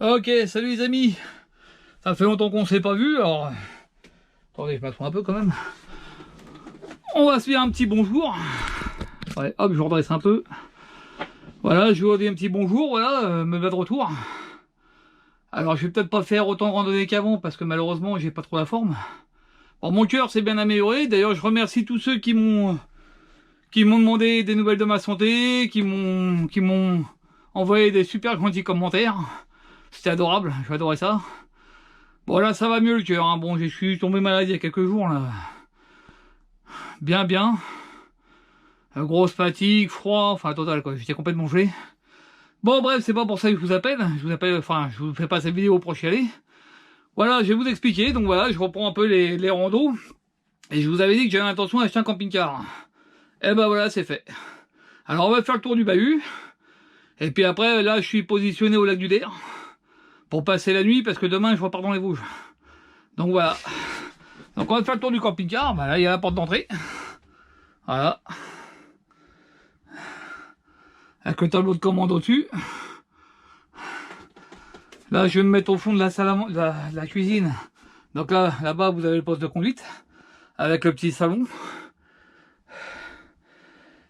Ok, salut les amis. Ça fait longtemps qu'on s'est pas vu, alors... Attendez, je m'assois un peu quand même. On va se faire un petit bonjour. Ouais, hop, je redresse un peu. Voilà, je vous dis un petit bonjour, voilà, me voilà de retour. Alors, je vais peut-être pas faire autant de randonnées qu'avant, parce que malheureusement, j'ai pas trop la forme. Bon, mon cœur s'est bien amélioré. D'ailleurs, je remercie tous ceux qui m'ont demandé des nouvelles de ma santé, qui m'ont envoyé des super gentils commentaires. C'était adorable, j'ai adoré ça. Bon là ça va mieux le cœur, hein. Bon je suis tombé malade il y a quelques jours là. Bien. Grosse fatigue, froid, enfin total quoi, j'étais complètement gelé. Bon bref, c'est pas pour ça que je vous appelle, enfin je vous fais pas cette vidéo pour chialer. Voilà, je vais vous expliquer, donc voilà, je reprends un peu les randos. Et je vous avais dit que j'avais l'intention d'acheter un camping-car. Et ben voilà, c'est fait. Alors on va faire le tour du bahut. Et puis après, là je suis positionné au lac du Der. Pour passer la nuit, parce que demain je repars dans les Vosges. Donc voilà. Donc on va faire le tour du camping-car. Bah là il y a la porte d'entrée. Voilà. Avec le tableau de commande au-dessus. Là je vais me mettre au fond de la salle de la cuisine. Donc là-bas vous avez le poste de conduite. Avec le petit salon.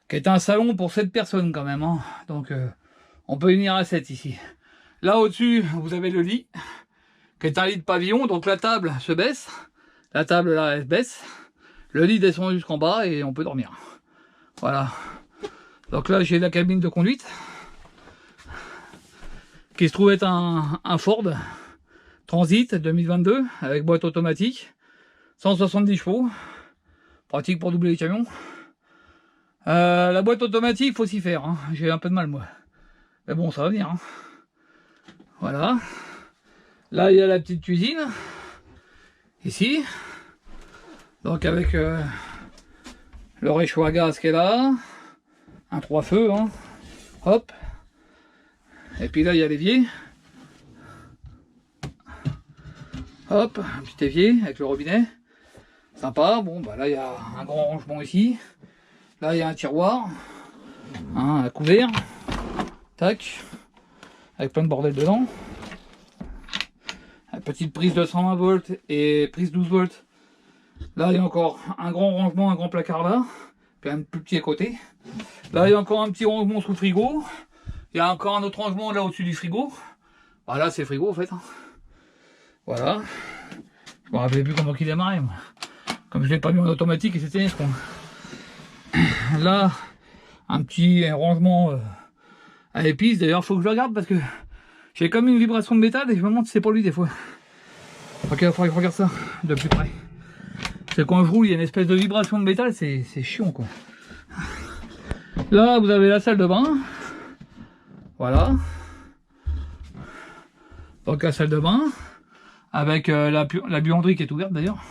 Qui est un salon pour 7 personnes quand même. Hein. Donc on peut venir à 7 ici. Là au-dessus vous avez le lit. Qui est un lit de pavillon. Donc la table se baisse. La table là elle se baisse. Le lit descend jusqu'en bas et on peut dormir. Voilà. Donc là j'ai la cabine de conduite. Qui se trouve être un Ford Transit 2022 avec boîte automatique. 170 chevaux. Pratique pour doubler les camions. La boîte automatique faut s'y faire. Hein. J'ai un peu de mal moi. Mais bon ça va venir. Hein. Voilà. Là il y a la petite cuisine. Ici. Donc avec le réchaud à gaz qui est là. Un 3 feux. Hein. Hop. Et puis là il y a l'évier. Hop. Un petit évier avec le robinet. Sympa. Bon bah là il y a un grand rangement ici. Là il y a un tiroir. Hein, un couvert. Tac. Avec plein de bordel dedans. Une petite prise de 120 volts et prise 12 volts. Là, il y a encore un grand rangement, un grand placard là. Puis un plus petit à côté. Là, il y a encore un petit rangement sous le frigo. Il y a encore un autre rangement là au-dessus du frigo. Voilà, c'est le frigo en fait. Voilà. Je me rappelais plus comment il démarrait. Moi. Comme je l'ai pas mis en automatique et c'était ce qu'on. Là, un petit rangement à épices. D'ailleurs, il faut que je le regarde parce que j'ai comme une vibration de métal et je me demande si c'est pas lui des fois. Ok, il faudrait que je regarde ça de plus près. C'est quand je roule, il y a une espèce de vibration de métal, c'est chiant quoi. Là, vous avez la salle de bain. Voilà. Donc la salle de bain. Avec la buanderie qui est ouverte d'ailleurs.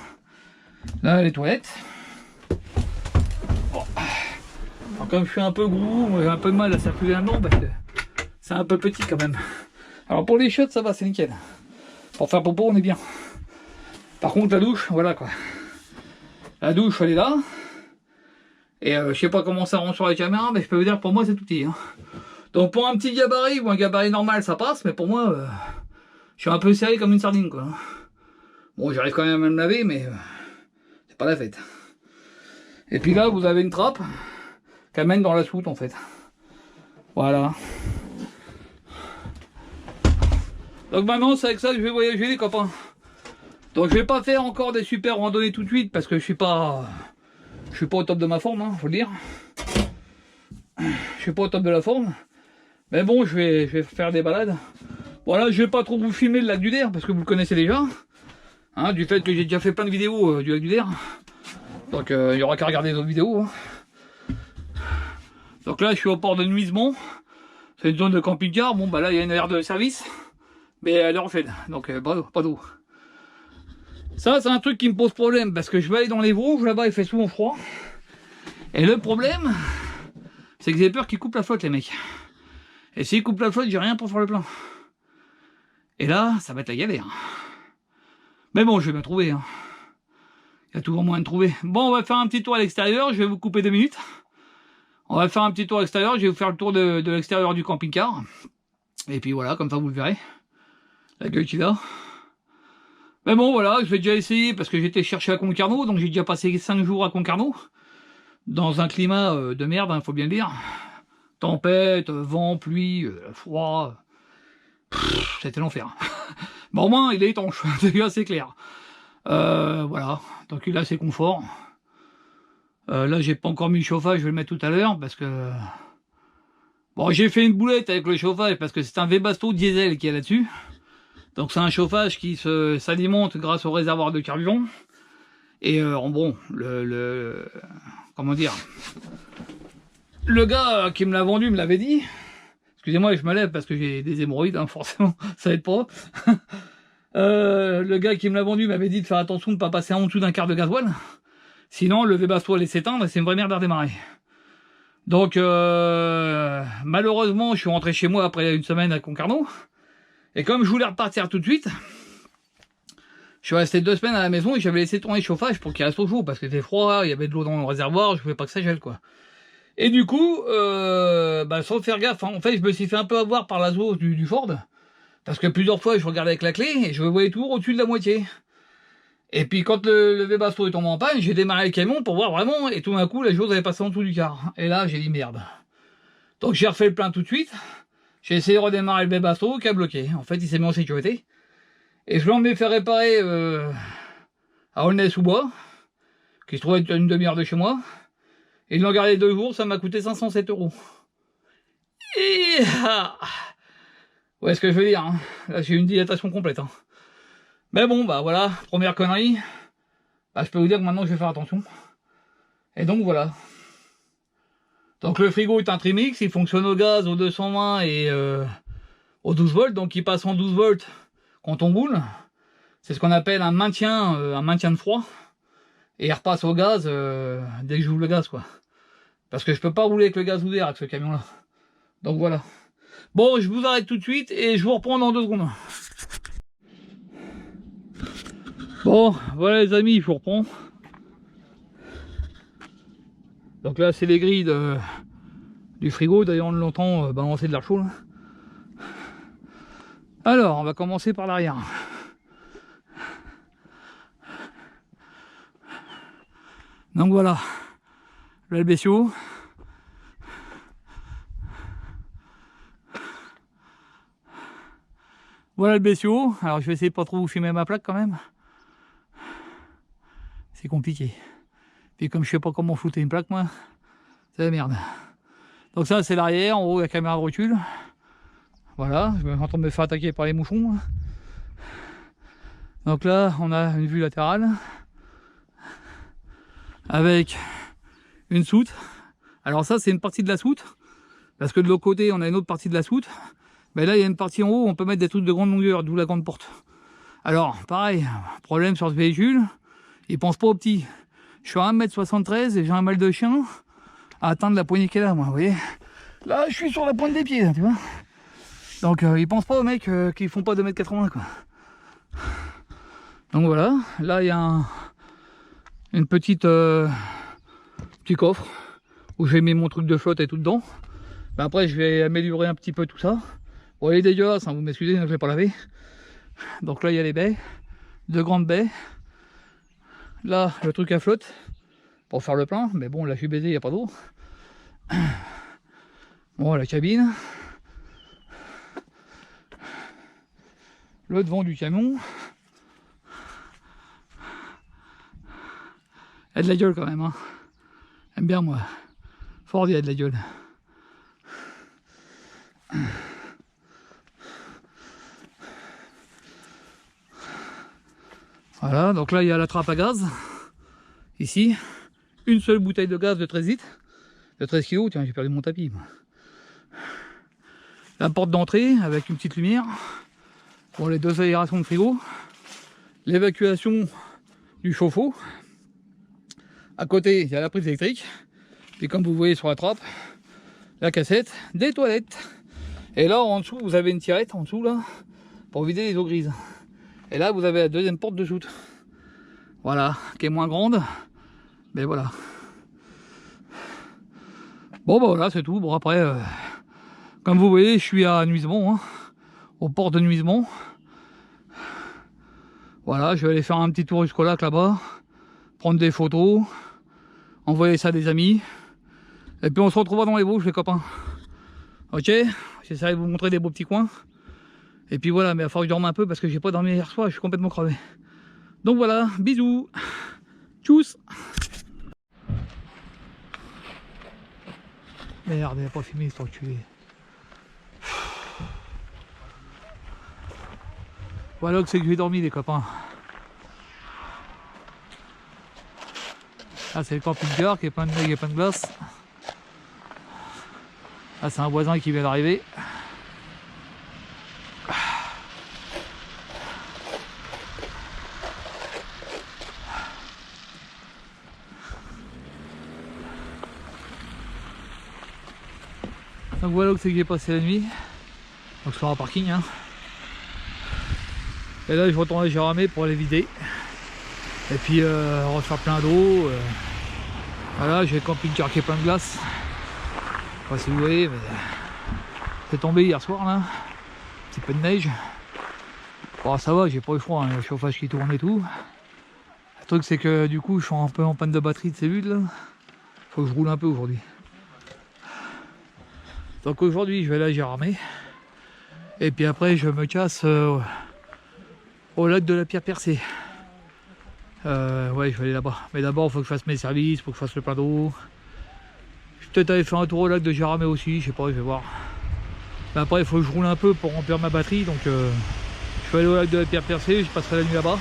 Là, les toilettes. Bon. Alors, comme je suis un peu gros, j'ai un peu de mal à circuler là-dedans parce que c'est un peu petit quand même. Alors pour les chiottes, ça va, c'est nickel. Pour faire popo, on est bien. Par contre, la douche, voilà quoi. La douche, elle est là. Et je sais pas comment ça rentre sur la caméra, mais je peux vous dire, pour moi, c'est tout petit. Hein. Donc pour un petit gabarit ou un gabarit normal, ça passe, mais pour moi, je suis un peu serré comme une sardine quoi. Bon, j'arrive quand même à me laver, mais c'est pas la fête. Et puis là, vous avez une trappe qui amène dans la soute en fait. Voilà. Donc maintenant c'est avec ça que je vais voyager les copains. Donc je vais pas faire encore des super randonnées tout de suite parce que je suis pas au top de ma forme, hein, faut le dire. Je suis pas au top de la forme. Mais bon, je vais faire des balades. Voilà, je vais pas trop vous filmer le lac du Der parce que vous le connaissez déjà. Hein, du fait que j'ai déjà fait plein de vidéos du lac du Der. Donc il y aura qu'à regarder d'autres vidéos. Hein. Donc là je suis au port de Nuisemont. C'est une zone de camping-car. Bon bah là il y a une aire de service. Mais elle est en fait, donc pas d'eau. Ça c'est un truc qui me pose problème parce que je vais aller dans les Vosges, là-bas il fait souvent froid. Et le problème, c'est que j'ai peur qu'ils coupent la flotte les mecs. Et s'ils coupent la flotte, j'ai rien pour faire le plein. Et là, ça va être la galère. Mais bon, je vais bien trouver. Hein. Il y a toujours moyen de trouver. Bon, on va faire un petit tour à l'extérieur, je vais vous couper 2 minutes. On va faire un petit tour à l'extérieur, je vais vous faire le tour de l'extérieur du camping-car. Et puis voilà, comme ça vous le verrez. la gueule qu'il a. Mais bon, voilà, je vais déjà essayer parce que j'étais chercher à Concarneau, donc j'ai déjà passé 5 jours à Concarneau, dans un climat de merde, hein, faut bien le dire. Tempête, vent, pluie, froid, c'était l'enfer. Bon, au moins, il est étanche, c'est assez clair. Voilà, donc il a ses conforts. Là, j'ai pas encore mis le chauffage, je vais le mettre tout à l'heure, parce que... Bon, j'ai fait une boulette avec le chauffage, parce que c'est un Webasto diesel qui est là-dessus. Donc c'est un chauffage qui s'alimente grâce au réservoir de carburant. Et bon, comment dire, le gars qui me l'a vendu me l'avait dit. Excusez-moi, je me lève parce que j'ai des hémorroïdes, hein, forcément, ça aide pas. Le gars qui me l'a vendu m'avait dit de faire attention de ne pas passer en dessous d'un quart de gasoil. Sinon, le Webasto allait s'éteindre et c'est une vraie merde à redémarrer. Donc, malheureusement, je suis rentré chez moi après une semaine à Concarneau. Et comme je voulais repartir tout de suite, je suis resté 2 semaines à la maison et j'avais laissé tourner le chauffage pour qu'il reste au chaud parce qu'il était froid, il y avait de l'eau dans le réservoir, je voulais pas que ça gèle quoi. Et du coup, sans faire gaffe, hein, en fait je me suis fait un peu avoir par la zone du Ford, parce que plusieurs fois je regardais avec la clé et je voyais toujours au-dessus de la moitié. Et puis quand le Webasto est tombé en panne, j'ai démarré le camion pour voir vraiment, et tout d'un coup la chose avait passé en dessous du quart. Et là j'ai dit merde. Donc j'ai refait le plein tout de suite. J'ai essayé de redémarrer le Webasto qui a bloqué. En fait, il s'est mis en sécurité. Et je l'ai emmené faire réparer à Aulnay-sous-Bois, qui se trouvait à une demi-heure de chez moi. Et ils l'ont gardé 2 jours, ça m'a coûté 507 €. Et ouais, ce que je veux dire, hein. Là, j'ai une dilatation complète. Hein. Mais bon, bah voilà, première connerie. Bah, je peux vous dire que maintenant, je vais faire attention. Et donc, voilà. Donc le frigo est un Trimix, il fonctionne au gaz, au 220 et au 12 volts, donc il passe en 12 volts quand on roule. C'est ce qu'on appelle un maintien de froid. Et il repasse au gaz dès que j'ouvre le gaz, quoi. Parce que je peux pas rouler avec le gaz ouvert avec ce camion-là. Donc voilà. Bon, je vous arrête tout de suite et je vous reprends dans 2 secondes. Bon, voilà les amis, je vous reprends. Donc là, c'est les grilles du frigo. D'ailleurs, on l'entend balancer de l'air chaud. Là. Alors, on va commencer par l'arrière. Donc voilà, le LBCO. Voilà le BCO. Alors, je vais essayer de pas trop vous filmer ma plaque quand même. C'est compliqué. Puis comme je sais pas comment flouter une plaque, moi, c'est la merde. Donc ça, c'est l'arrière, en haut, la caméra de recul. Voilà, je suis en train de me faire attaquer par les mouchons. Donc là, on a une vue latérale. Avec une soute. Alors ça, c'est une partie de la soute. Parce que de l'autre côté, on a une autre partie de la soute. Mais là, il y a une partie en haut, on peut mettre des trucs de grande longueur, d'où la grande porte. Alors, pareil, problème sur ce véhicule, il pense pas au petit. Je suis à 1m73 et j'ai un mal de chien à atteindre la poignée qu'elle a, moi, vous voyez. Là, je suis sur la pointe des pieds, là, tu vois. Donc, il pense pas aux mecs qui font pas 2m80, quoi. Donc voilà, là, il y a une petite petit coffre où j'ai mis mon truc de flotte et tout dedans. Ben après, je vais améliorer un petit peu tout ça. Bon, il est dégueulasse, hein, vous m'excusez, je vais pas laver. Donc là, il y a les baies, 2 grandes baies. Là, le truc à flotte pour faire le plein, mais bon, là, je suis baisé, il n'y a pas d'eau. Bon, la cabine. Le devant du camion. Il y a de la gueule quand même, hein. J'aime bien, moi. Ford, il y a de la gueule. Voilà, donc là il y a la trappe à gaz. Ici, une seule bouteille de gaz de 13 litres. De 13 kg, tiens, j'ai perdu mon tapis. La porte d'entrée avec une petite lumière. Pour les 2 aérations de frigo. L'évacuation du chauffe-eau. À côté, il y a la prise électrique. Et comme vous voyez sur la trappe, la cassette des toilettes. Et là, en dessous, vous avez une tirette en dessous là pour vider les eaux grises. Et là, vous avez la deuxième porte de soute. Voilà, qui est moins grande. Mais voilà. Bon, bah voilà, c'est tout. Bon, après, comme vous voyez, je suis à Nuisemont, hein, au port de Nuisemont. Voilà, je vais aller faire un petit tour jusqu'au lac là-bas, prendre des photos, envoyer ça à des amis. Et puis on se retrouvera dans les Vosges les copains. Ok, j'essaierai de vous montrer des beaux petits coins. Et puis voilà, mais il va falloir que je dorme un peu parce que j'ai pas dormi hier soir, je suis complètement crevé. Donc voilà, bisous. Tchuss. Merde, il n'a pas filmé cet enculé. Voilà que c'est que j'ai dormi les copains. Là c'est le camping-car qui est plein de neige et plein de glace. Là c'est un voisin qui vient d'arriver. Donc voilà où c'est que j'ai passé la nuit. Donc sur un parking hein. Et là je retourne à Géramé pour aller vider. Et puis refaire plein d'eau. Voilà, j'ai le camping-car qui est plein de glace. Je sais pas si vous voyez, mais c'est tombé hier soir là. Un petit peu de neige. Bon ça va, j'ai pas eu froid, hein. Le chauffage qui tourne et tout. Le truc c'est que du coup je suis un peu en panne de batterie de cellule là. Faut que je roule un peu aujourd'hui. Donc aujourd'hui je vais aller à Géramé. Et puis après je me casse au lac de la Pierre Percée. Ouais je vais aller là-bas. Mais d'abord il faut que je fasse mes services, il faut que je fasse le plein d'eau. Je vais peut-être aller faire un tour au lac de Géramé aussi, je sais pas, je vais voir. Mais après il faut que je roule un peu pour remplir ma batterie. Donc je vais aller au lac de la Pierre Percée, je passerai la nuit là-bas.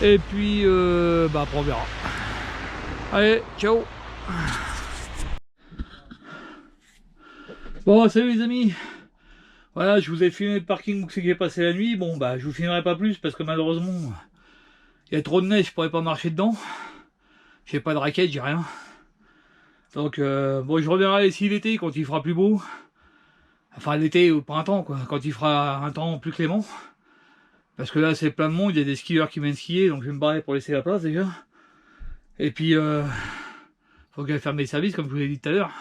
Et puis bah après on verra. Allez, ciao. Bon salut les amis. Voilà, je vous ai filmé le parking où c'est que j'ai passé la nuit. Bon bah je vous filmerai pas plus parce que malheureusement il y a trop de neige, je pourrais pas marcher dedans. J'ai pas de raquette, j'ai rien. Donc bon je reverrai ici l'été quand il fera plus beau. Enfin l'été ou le printemps quoi, quand il fera un temps plus clément. Parce que là c'est plein de monde, il y a des skieurs qui viennent skier, donc je vais me barrer pour laisser la place déjà. Et puis faut que j'aille faire mes services comme je vous l'ai dit tout à l'heure.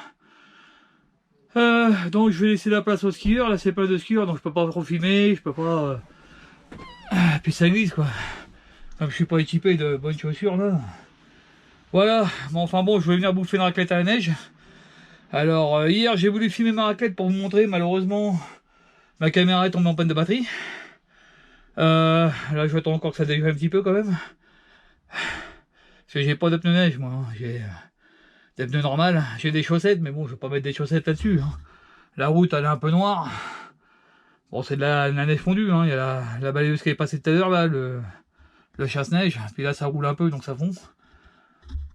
Donc je vais laisser la place aux skieurs, là c'est plein de skieurs donc je peux pas trop filmer, je peux pas... Puis ça glisse quoi. Comme je suis pas équipé de bonnes chaussures là. Voilà, bon enfin bon je vais venir bouffer une raclette à la neige. Alors hier j'ai voulu filmer ma raclette pour vous montrer, malheureusement ma caméra est tombée en panne de batterie. Là je attends encore que ça dégage un petit peu quand même. Parce que j'ai pas de pneus neige moi, hein. J'ai des pneus normales, j'ai des chaussettes mais bon je vais pas mettre des chaussettes là-dessus. Hein. La route elle est un peu noire. Bon c'est de la neige fondue, hein. Il y a la balayeuse qui est passée tout à l'heure là, le chasse-neige, puis là ça roule un peu donc ça fond.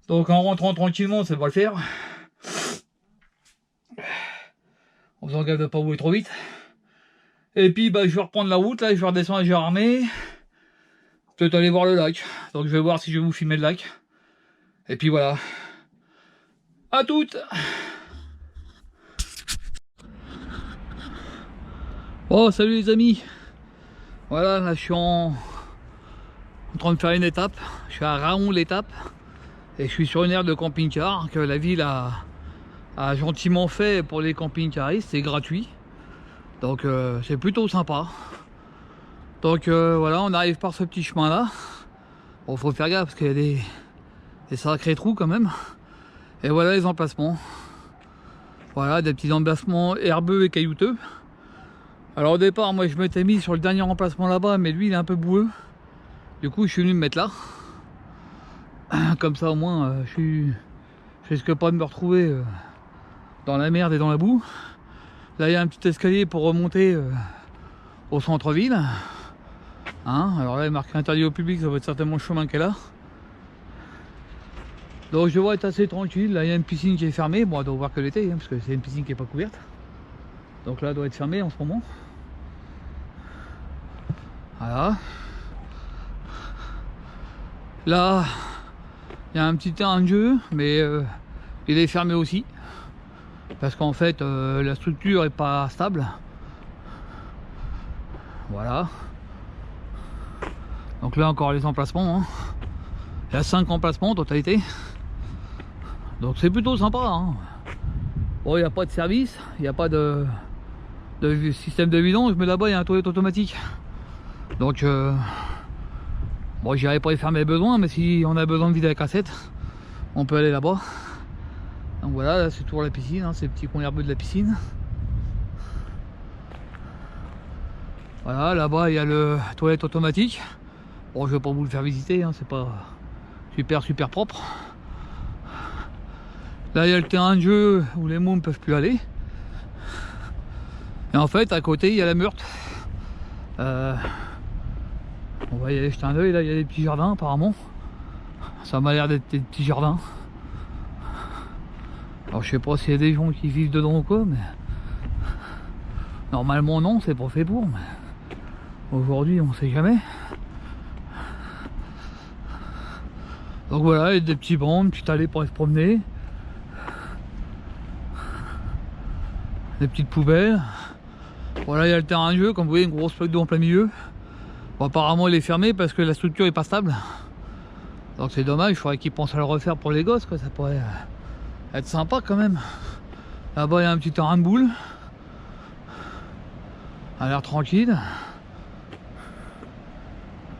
Donc en rentrant tranquillement ça va le faire. En faisant gaffe de pas rouler trop vite. Et puis bah je vais reprendre la route là, je vais redescendre à Géramé. Peut-être aller voir le lac. Donc je vais voir si je vais vous filmer le lac. Et puis voilà. À toutes. Bon salut les amis. Voilà là je suis en train de faire une étape. Je suis à Raon l'étape. Et je suis sur une aire de camping-car que la ville a gentiment fait pour les camping-caristes. C'est gratuit. Donc c'est plutôt sympa. Donc voilà, on arrive par ce petit chemin là. Bon faut faire gaffe parce qu'il y a des sacrés trous quand même. Et voilà les emplacements. Voilà des petits emplacements herbeux et caillouteux. Alors au départ moi je m'étais mis sur le dernier emplacement là-bas, mais lui il est un peu boueux. Du coup je suis venu me mettre là. Comme ça au moins je risque pas de me retrouver dans la merde et dans la boue. Là il y a un petit escalier pour remonter au centre-ville. Hein, alors là il est marqué interdit au public, ça va être certainement le chemin qu'elle a. Donc je devrais être assez tranquille. Là il y a une piscine qui est fermée, bon elle doit voir que l'été hein, parce que c'est une piscine qui est pas couverte. Donc là elle doit être fermée en ce moment. Voilà. Là il y a un petit terrain de jeu, mais il est fermé aussi. Parce qu'en fait la structure est pas stable. Voilà. Donc là encore les emplacements. Hein. Il y a 5 emplacements en totalité. Donc c'est plutôt sympa. Hein. Bon il n'y a pas de service, il n'y a pas de système de vidange, mais là-bas il y a un toilette automatique. Donc Bon, j'irai pas y faire mes besoins, mais si on a besoin de vider la cassette, on peut aller là-bas. Donc voilà, là c'est toujours la piscine, hein, c'est le petit coin herbeux de la piscine. Voilà, là-bas il y a le toilette automatique. Bon, je vais pas vous le faire visiter, hein, c'est pas super propre. Là il y a le terrain de jeu où les mômes ne peuvent plus aller. Et en fait, à côté il y a la Meurthe. On va y aller jeter un oeil, là il y a des petits jardins apparemment. Ça m'a l'air d'être des petits jardins. Alors je sais pas s'il y a des gens qui vivent dedans ou quoi, mais normalement non, c'est pas fait pour. Mais aujourd'hui on sait jamais. Donc voilà, il y a des petits bancs, une petite allée pour aller se promener. Des petites poubelles. Voilà, il y a le terrain de jeu, comme vous voyez, une grosse plaque d'eau en plein milieu. Bon, apparemment il est fermé parce que la structure est pas stable. Donc c'est dommage, il faudrait qu'ils pensent à le refaire pour les gosses, quoi. Ça pourrait être sympa quand même. Là-bas il y a un petit terrain de boule. A l'air tranquille.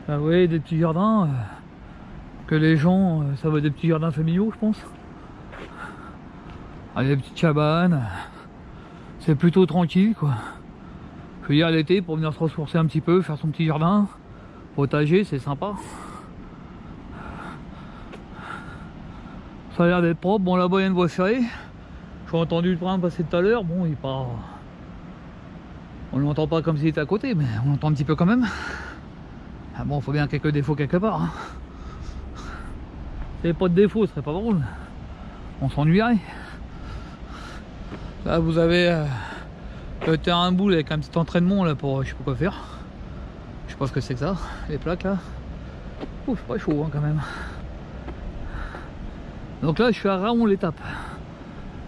Là vous voyez des petits jardins. Que les gens, ça va être des petits jardins familiaux je pense. Ah, il y a des petites cabanes. C'est plutôt tranquille quoi. Je veux dire l'été pour venir se ressourcer un petit peu, faire son petit jardin. Potager, c'est sympa. Ça a l'air d'être propre. Bon, là-bas il y a une voie ferrée. J'ai entendu le train passer tout à l'heure. Bon, il est pas... On l'entend pas comme s'il était à côté, mais on l'entend un petit peu quand même. Ah bon, faut bien quelques défauts quelque part. Hein. S'il n'y avait pas de défauts, ce serait pas drôle. On s'ennuierait. Là, vous avez le terrain de boule avec un petit entraînement là pour je sais pas quoi faire. Je sais pas ce que c'est que ça. Les plaques là. Ouf, c'est pas chaud hein, quand même. Donc là, je suis à Raon-l'Étape.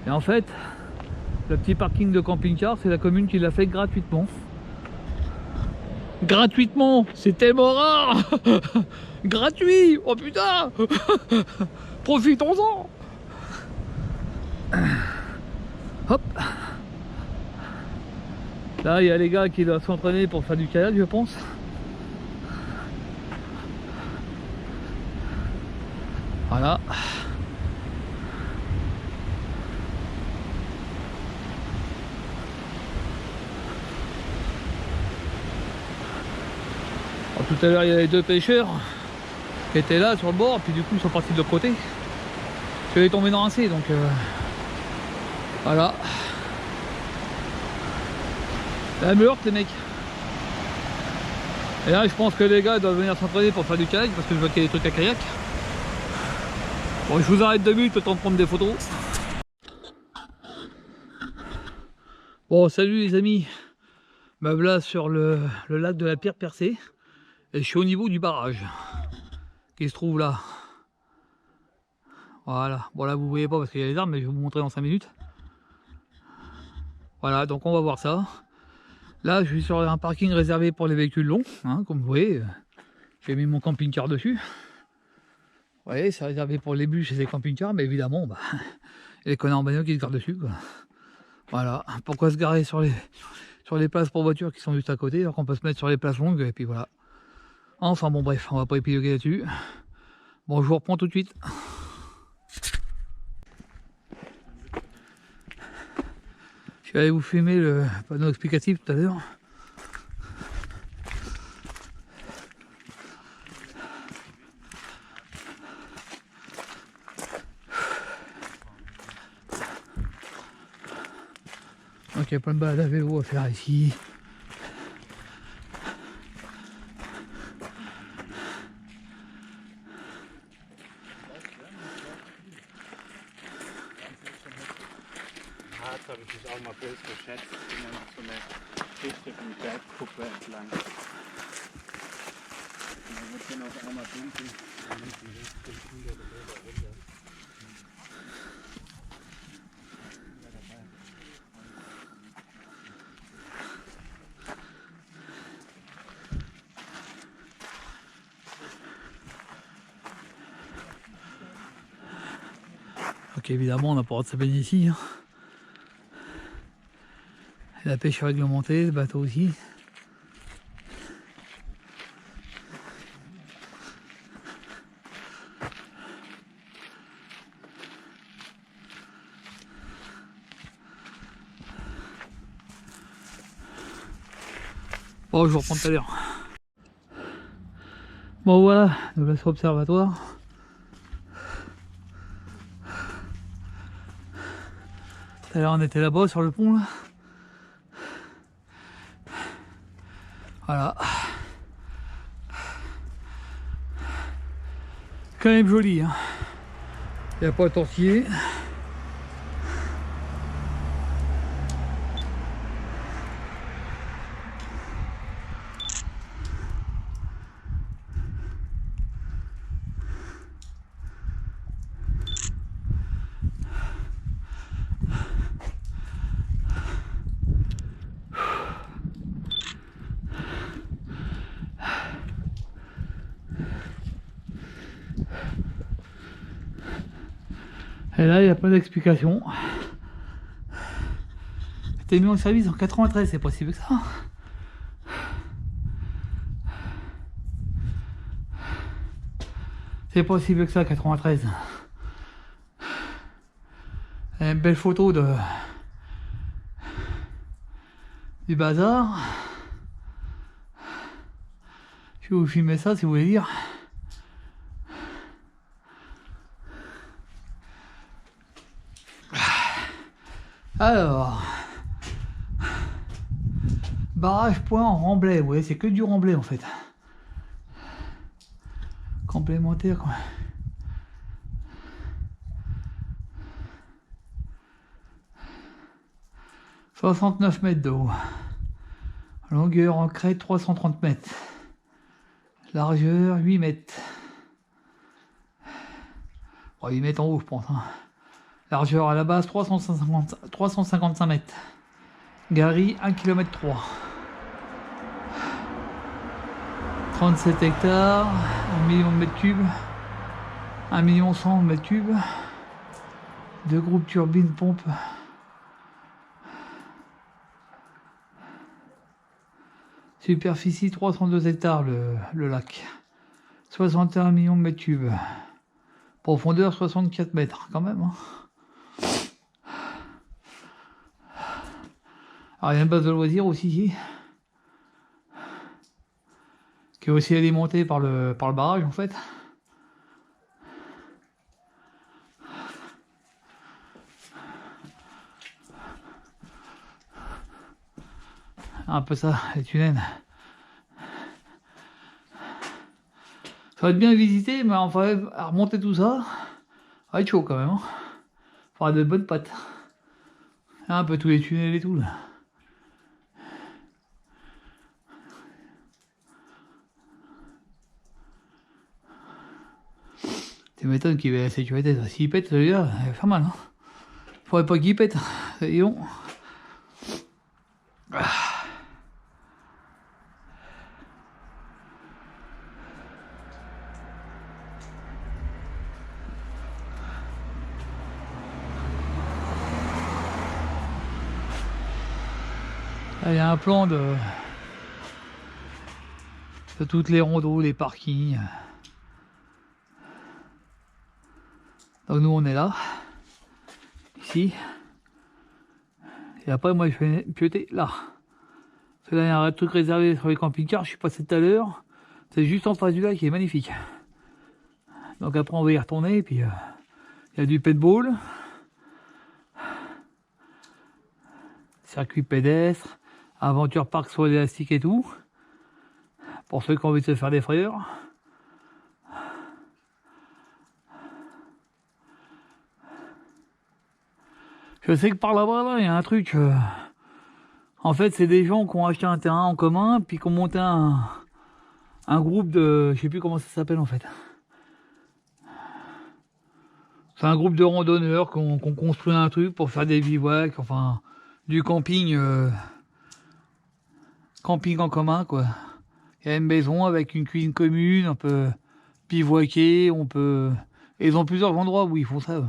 Et en fait, le petit parking de camping-car, c'est la commune qui l'a fait gratuitement. Gratuitement, c'est tellement rare. Gratuit, oh putain. Profitons-en. Hop. Là, il y a les gars qui doivent s'entraîner pour faire du kayak, je pense. Voilà. Alors, tout à l'heure, il y avait deux pêcheurs qui étaient là sur le bord, puis du coup, ils sont partis de l'autre côté. Je vais tomber dans un C, donc voilà. La Meurthe, les mecs. Et là, je pense que les gars doivent venir s'entraîner pour faire du kayak parce que je vois qu'il y a des trucs à kayak. Bon, je vous arrête 2 minutes, le temps de prendre des photos. Bon, salut les amis. Me voilà sur le lac de la Pierre Percée. Et je suis au niveau du barrage qui se trouve là. Voilà. Bon, là, vous voyez pas parce qu'il y a les arbres, mais je vais vous montrer dans 5 minutes. Voilà, donc on va voir ça. Là, je suis sur un parking réservé pour les véhicules longs, hein, comme vous voyez. J'ai mis mon camping-car dessus. Vous voyez, c'est réservé pour les bus et les camping-cars, mais évidemment, bah, les connards en bagnole qui se gardent dessus, quoi. Voilà. Pourquoi se garer sur les places pour voitures qui sont juste à côté, alors qu'on peut se mettre sur les places longues, et puis voilà. Enfin bon, bref, on va pas épiloguer là-dessus. Bon, je vous reprends tout de suite. Je vais aller vous filmer le panneau explicatif tout à l'heure. Donc il y a plein de balades à vélo à faire ici. Harz habe ich mich auch mal böse geschätzt. Ich bin ja noch so eine richtige Bergkuppe entlang. Und dann wird hier noch einmal dunkel. Dann nimmt die Richtung 100 Meter runter. Donc évidemment on n'a pas le droit de se baigner ici. Hein. La pêche est réglementée, le bateau aussi. Oh, je vous reprends tout à l'heure. Bon voilà, nous là sur l'observatoire. Tout à l'heure on était là-bas sur le pont là. Voilà. Quand même joli, hein. Il n'y a pas à tortiller. Et là, il n'y a pas d'explication. T'es mis en service en 93, c'est possible que ça. C'est possible que ça, 93. Et une belle photo du bazar. Je vais vous filmer ça si vous voulez dire. Alors, barrage point en remblai, vous voyez, c'est que du remblai en fait. Complémentaire quoi. « 69 mètres de haut. Longueur en crête 330 mètres. Largeur 8 mètres. Bon, 8 mètres en haut je pense. Hein. Largeur à la base 355 mètres. Galerie 1 km 3. 37 hectares, 1 million de mètres cubes. 1 million 100 de mètres cubes. 2 groupes turbines pompes. Superficie 302 hectares le lac. 61 millions de mètres cubes. Profondeur 64 mètres quand même. Hein. Alors il y a une base de loisirs aussi ici. Qui est aussi alimentée par le barrage en fait. Un peu ça, les tunnels. Ça va être bien visité, mais enfin, à remonter tout ça, ça va être chaud quand même. Hein. Faudra de bonnes pattes. Un peu tous les tunnels et tout là. Tu m'étonnes qu'il y ait la sécurité. S'il pète, celui-là, il va faire mal. Hein. Faudrait pas qu'il pète. C'est bon. Il y a un plan de toutes les rondeaux, les parkings. Donc nous on est là, ici. Et après moi je vais pioter là. Parce que là il y a un truc réservé sur les camping-cars, je suis passé tout à l'heure. C'est juste en face du lac qui est magnifique. Donc après on va y retourner et puis il y a du paintball. Circuit pédestre, aventure parc sur l'élastique et tout. Pour ceux qui ont envie de se faire des frayeurs. Je sais que par là-bas, il y a un truc. En fait, c'est des gens qui ont acheté un terrain en commun, puis qui ont monté un groupe de. Je sais plus comment ça s'appelle en fait. C'est un groupe de randonneurs qui ont construit un truc pour faire des bivouacs, enfin, du camping. Camping en commun, quoi. Il y a une maison avec une cuisine commune, on peut bivouaquer, on peut. Et ils ont plusieurs endroits où ils font ça.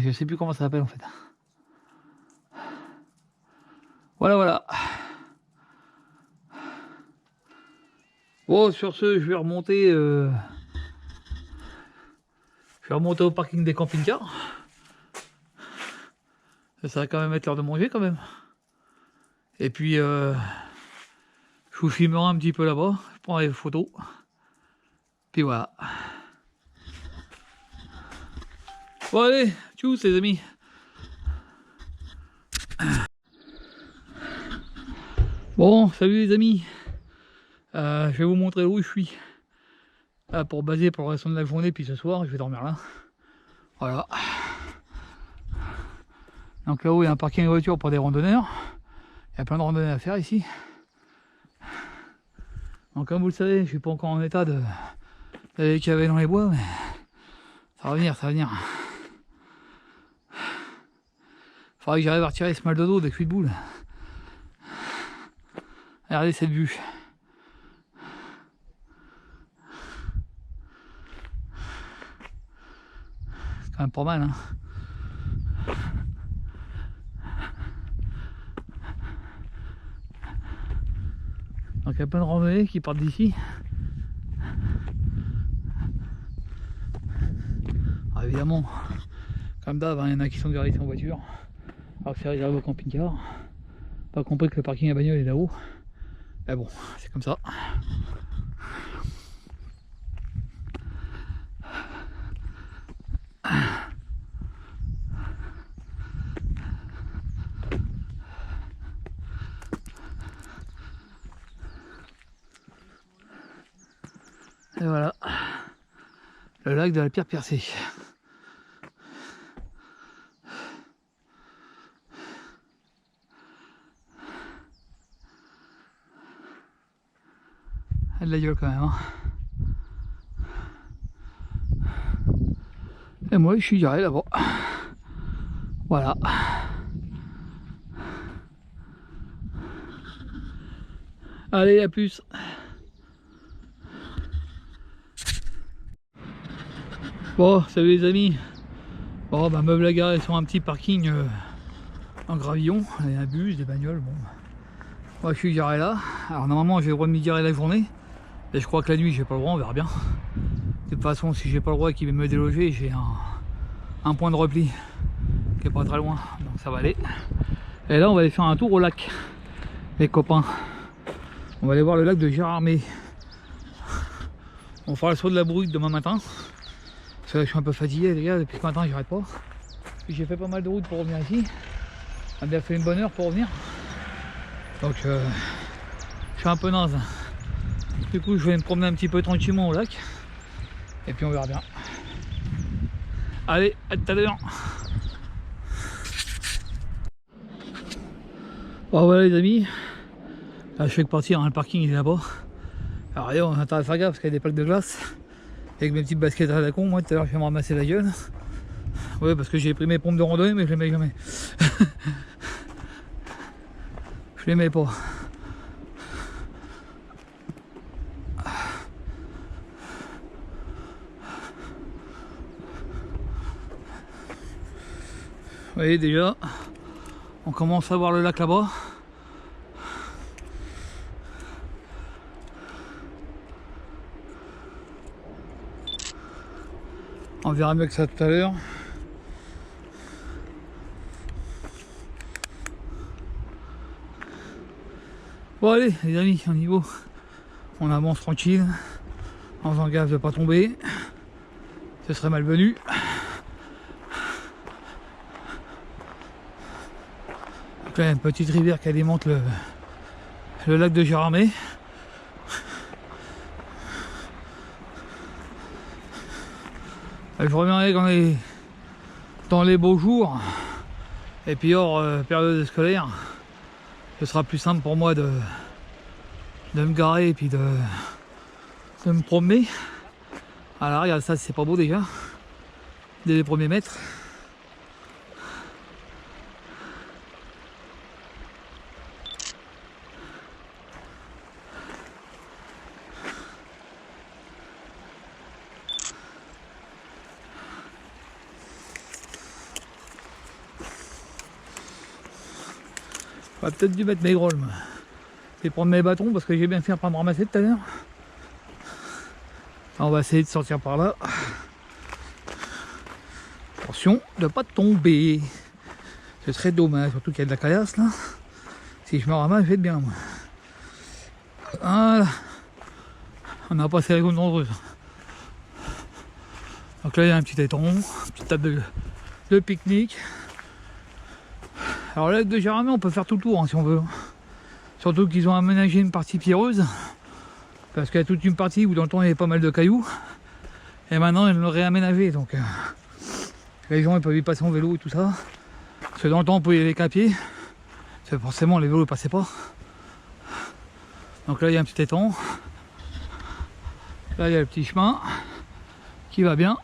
Je sais plus comment ça s'appelle en fait. Voilà. Bon, sur ce, je vais remonter au parking des camping-cars. Ça va quand même être l'heure de manger quand même. Et puis Je vous filmerai un petit peu là-bas, je prendrai des photos. Puis voilà. Bon allez, tchuss les amis. Bon, salut les amis. Je vais vous montrer où je suis. Pour baser pour le restant de la journée, puis ce soir, je vais dormir là. Voilà. Donc là-haut, il y a un parking de voitures pour des randonneurs. Il y a plein de randonnées à faire ici. Donc comme vous le savez, je suis pas encore en état d'aller caver dans les bois, mais ça va venir, ça va venir. Faudrait que j'arrive à retirer ce mal de dos dès que je suis debout là. Regardez cette vue. C'est quand même pas mal, hein. Donc il y a plein de randonnées qui partent d'ici. Alors évidemment, comme d'hab, il y en a qui sont garés en voiture, alors que c'est réservé au camping-car. Pas compris que le parking à bagnole est là-haut. Mais bon, c'est comme ça. Et voilà, le lac de la Pierre Percée. Elle a de la gueule quand même, hein. Et moi je suis garé là-bas. Voilà. Allez, à plus. Bon, salut les amis. Bon, bah meubles à garer sur un petit parking en gravillon. Il y a un bus, des bagnoles, bon. Moi je suis garé là. Alors normalement j'ai le droit de m'y garer la journée. Et je crois que la nuit j'ai pas le droit, on verra bien. De toute façon, si j'ai pas le droit qu'il va me déloger, j'ai un point de repli qui est pas très loin, donc ça va aller. Et là on va aller faire un tour au lac, les copains. On va aller voir le lac de Gérardmer. On fera le saut de la Brute demain matin. Parce que là, je suis un peu fatigué les gars, depuis ce matin j'arrête pas. Puis j'ai fait pas mal de route pour revenir ici. On a bien fait une bonne heure pour revenir. Donc je suis un peu naze. Du coup je vais me promener un petit peu tranquillement au lac. Et puis on verra bien. Allez, à tout à l'heure. Bon voilà les amis. Là je fais que partir, hein, le parking il est là-bas. Alors allez, on a intérêt à faire gaffe parce qu'il y a des plaques de glace. Avec mes petites baskets à la con, moi tout à l'heure je vais me ramasser la gueule. Ouais, parce que j'ai pris mes pompes de randonnée mais je les mets jamais. Je les mets pas. Vous voyez déjà, on commence à voir le lac là-bas. On verra mieux que ça tout à l'heure. Bon allez les amis, au niveau, on avance tranquille, en faisant gaffe de ne pas tomber, ce serait malvenu. Donc là, il y a une petite rivière qui alimente le lac de Gérardmer. Je reviendrai dans les beaux jours, et puis hors période scolaire, ce sera plus simple pour moi de me garer et puis de me promener. Alors regarde ça, c'est pas beau déjà, dès les premiers mètres. J'aurais peut-être dû mettre mes grolles, et prendre mes bâtons parce que j'ai bien fait à pas me ramasser tout à l'heure. On va essayer de sortir par là. Attention de ne pas tomber. C'est très dommage, surtout qu'il y a de la caillasse là. Si je me ramasse, je vais être bien moi. Voilà. On a passé la zone dangereuse. Donc là il y a un petit étang, une petite table de pique-nique. Alors le lac de Jérémie on peut faire tout le tour hein, si on veut. Surtout qu'ils ont aménagé une partie pierreuse. Parce qu'il y a toute une partie où dans le temps il y avait pas mal de cailloux. Et maintenant ils l'ont réaménagé. Donc les gens ils peuvent y passer en vélo et tout ça. Parce que dans le temps on pouvait y aller qu'à pied. Parce que forcément les vélos ne passaient pas. Donc là il y a un petit étang. Là il y a le petit chemin qui va bien.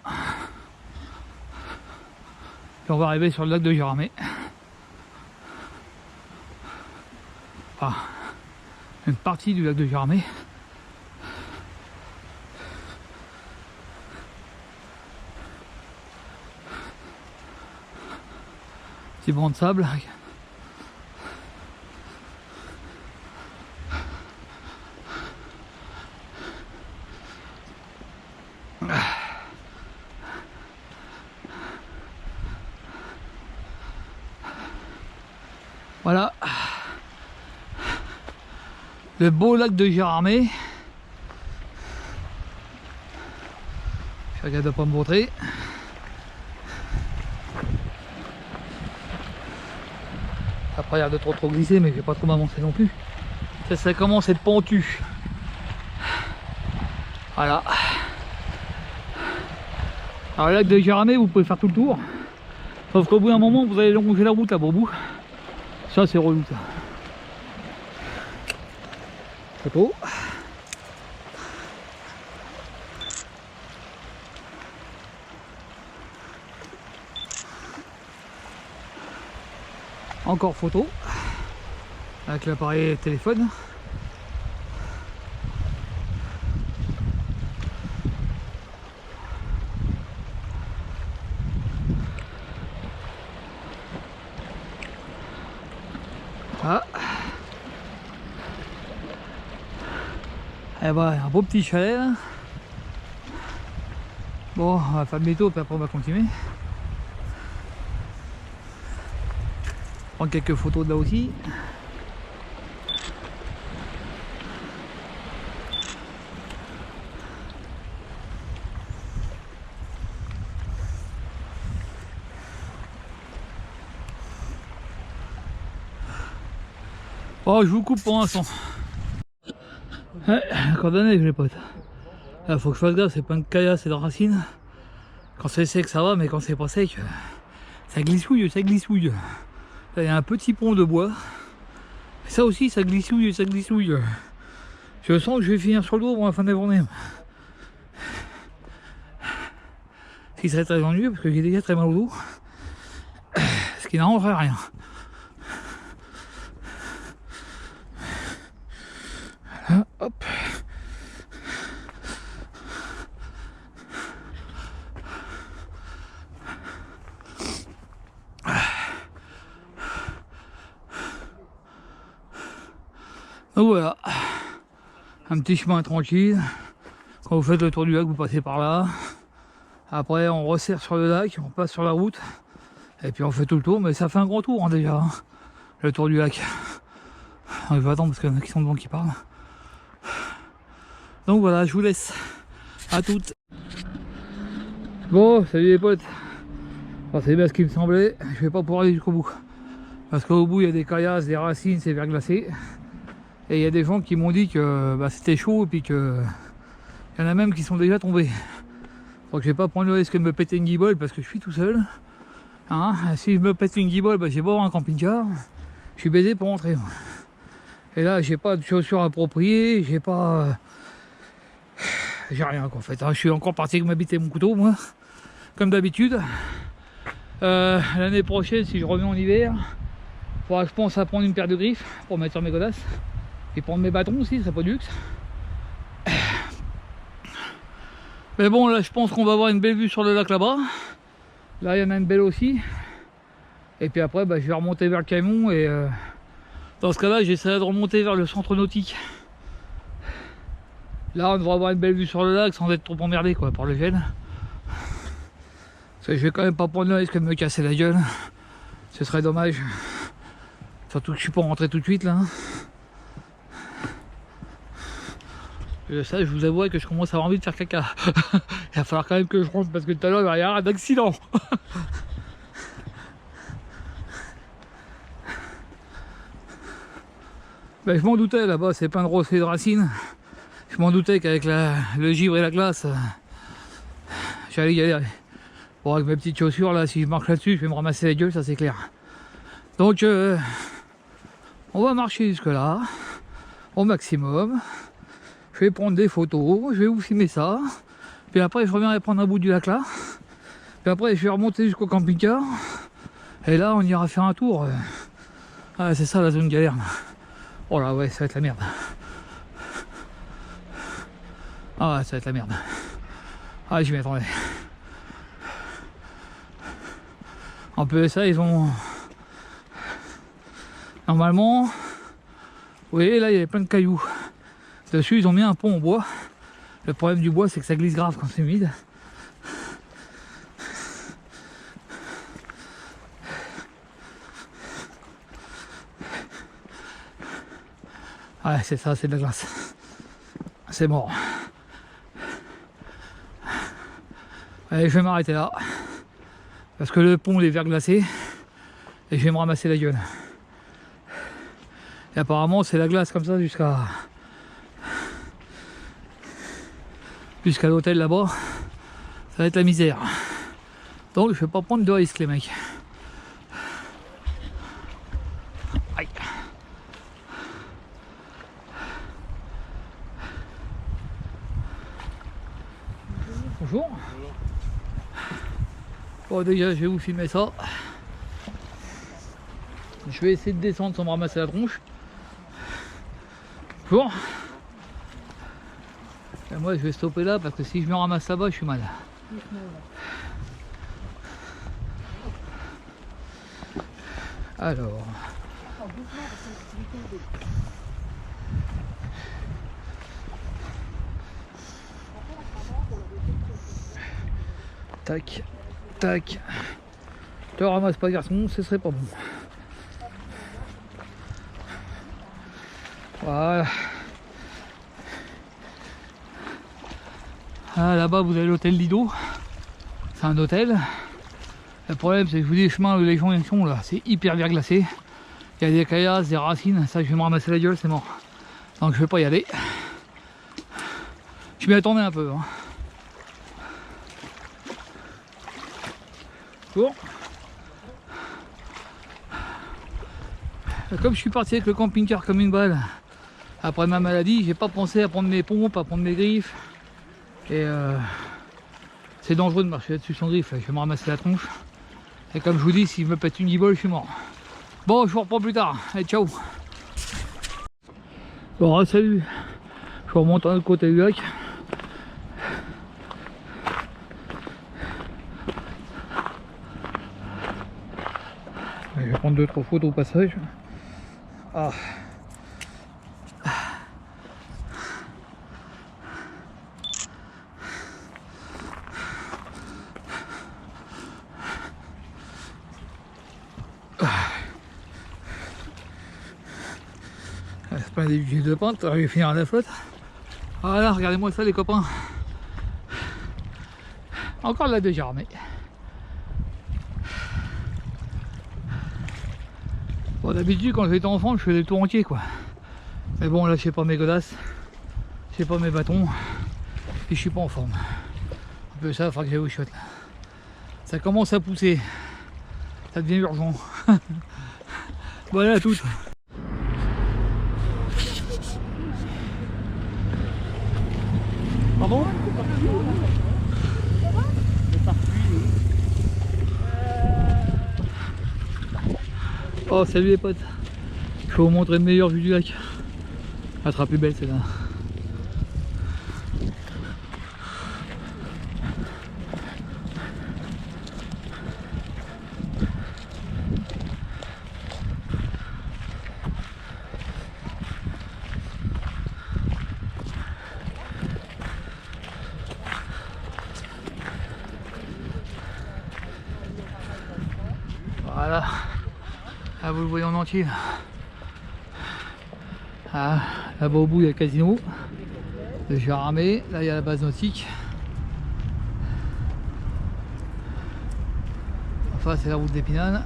Et on va arriver sur le lac de Jérémie. Enfin, une partie du lac de Jérémie. Petit banc de sable. Voilà le beau lac de Jérémie. Je regarde de pas me montrer. Après il y a de trop glisser mais je vais pas trop m'avancer non plus. Ça commence à être pentu. Voilà. Alors le lac de Jérémie vous pouvez faire tout le tour. Sauf qu'au bout d'un moment vous allez longer la route là pour bout. Ça c'est relou ça. Photo. Encore photo. Avec l'appareil téléphone. Ah. Et bah, un beau petit chalet là. Bon, on va faire demi-tour puis après on va continuer. Prendre quelques photos de là aussi. Oh, je vous coupe pour l'instant. Ouais, condamné les potes. Là faut que je fasse gaffe, c'est pas une caillasse, c'est de racines. Quand c'est sec ça va, mais quand c'est pas sec, ça glissouille, ça glissouille. Là il y a un petit pont de bois. Ça aussi ça glissouille, ça glissouille. Je sens que je vais finir sur le dos pour la fin de la journée. Ce qui serait très ennuyeux parce que j'ai déjà très mal au dos. Ce qui n'arrangerait rien. Voilà, hop. Donc voilà, un petit chemin tranquille. Quand vous faites le tour du lac, vous passez par là. Après, on resserre sur le lac, on passe sur la route. Et puis on fait tout le tour, mais ça fait un grand tour hein, déjà, hein, le tour du lac. Alors, je vais attendre parce qu'il y en a qui sont devant qui parlent. Donc voilà, je vous laisse. À toutes. Bon, salut les potes. Enfin, c'est bien ce qui me semblait. Je vais pas pouvoir aller jusqu'au bout. Parce qu'au bout, il y a des caillasses, des racines, c'est verglacé. Et il y a des gens qui m'ont dit que bah, c'était chaud et puis que il y en a même qui sont déjà tombés. Donc je vais pas prendre le risque de me péter une guibole parce que je suis tout seul. Hein, si je me pète une guibole, bah, j'ai beau avoir un camping-car, je suis baisé pour rentrer. Et là j'ai pas de chaussures appropriées, j'ai pas... J'ai rien quoi en fait. Je suis encore parti avec ma bite et mon couteau moi, comme d'habitude. L'année prochaine si je reviens en hiver, faudra que je pense à prendre une paire de griffes pour mettre sur mes godasses. Et prendre mes bâtons aussi, ça serait pas du luxe. Mais bon, là je pense qu'on va avoir une belle vue sur le lac là-bas. Là il y en a une belle aussi. Et puis après bah, je vais remonter vers le camion et dans ce cas-là j'essaierai de remonter vers le centre nautique. Là on devrait avoir une belle vue sur le lac sans être trop emmerdé quoi par le gel. Parce que je vais quand même pas prendre le risque de me casser la gueule. Ce serait dommage. Surtout que je suis pas rentré tout de suite là. Ça, je vous avouerai que je commence à avoir envie de faire caca. Il va falloir quand même que je rentre parce que tout à l'heure il va y avoir un accident. Ben, je m'en doutais, là-bas c'est plein de rosées de racines. Je m'en doutais qu'avec le givre et la glace, j'allais galérer. Bon, avec mes petites chaussures là, si je marche là-dessus, je vais me ramasser la gueule, ça c'est clair. Donc on va marcher jusque là au maximum. Je vais prendre des photos, je vais vous filmer ça. Puis après je reviendrai prendre un bout du lac là. Puis après je vais remonter jusqu'au camping-car. Et là on ira faire un tour. Ah, c'est ça la zone galère. Oh là ouais, ça va être la merde. Ah ouais, ça va être la merde. Ah, j'y m'y attendais. En PSA ils ont... Normalement, vous voyez là il y avait plein de cailloux. Dessus ils ont mis un pont en bois. Le problème du bois c'est que ça glisse grave quand c'est humide. Ouais, c'est ça, c'est de la glace. C'est mort. Allez, je vais m'arrêter là. Parce que le pont il est verglacé. Et je vais me ramasser la gueule. Et apparemment c'est la glace comme ça jusqu'à l'hôtel là-bas. Ça va être la misère. Donc je vais pas prendre de risques les mecs. Aïe. Bonjour. Bon déjà je vais vous filmer ça. Je vais essayer de descendre sans me ramasser la tronche. Bonjour. Et moi je vais stopper là parce que si je me ramasse là-bas je suis mal. Alors. Tac, tac. Te ramasse pas garçon, ce serait pas bon. Voilà. Ah, là-bas vous avez l'hôtel Lido. C'est un hôtel. Le problème c'est que je vous dis, les chemins, les gens sont là, c'est hyper verglacé. Il y a des caillasses, des racines, ça je vais me ramasser la gueule, c'est mort. Donc je vais pas y aller. Je m'y attendais un peu. Hein. Bon. Comme je suis parti avec le camping-car comme une balle après ma maladie, j'ai pas pensé à prendre mes pompes, à prendre mes griffes. Et c'est dangereux de marcher là-dessus sans griffe, là. Je vais me ramasser la tronche. Et comme je vous dis, si je me pète une guibole, je suis mort. Bon, je vous reprends plus tard. Allez, ciao. Bon, salut. Je remonte à l'autre côté du lac. Je vais prendre 2-3 photos au passage. Ah. C'est pas des budgets de pente, je vais finir à la flotte. Voilà, regardez-moi ça les copains. Encore de la déjà armée. Bon, d'habitude quand j'étais enfant je faisais le tour entier quoi. Mais bon là je sais pas mes godasses, je sais pas mes bâtons, et je suis pas en forme. Un peu ça, il faudra que j'aille au shot là. Ça commence à pousser, ça devient urgent. Voilà tout. Pardon ? Oh salut les potes, je vais vous montrer le meilleur vue du lac. Elle sera plus belle celle-là. Voilà. Là vous le voyez en entier. Ah, là-bas au bout il y a le casino. de Gérardmer. Là il y a la base nautique. Enfin c'est la route d'Épinal.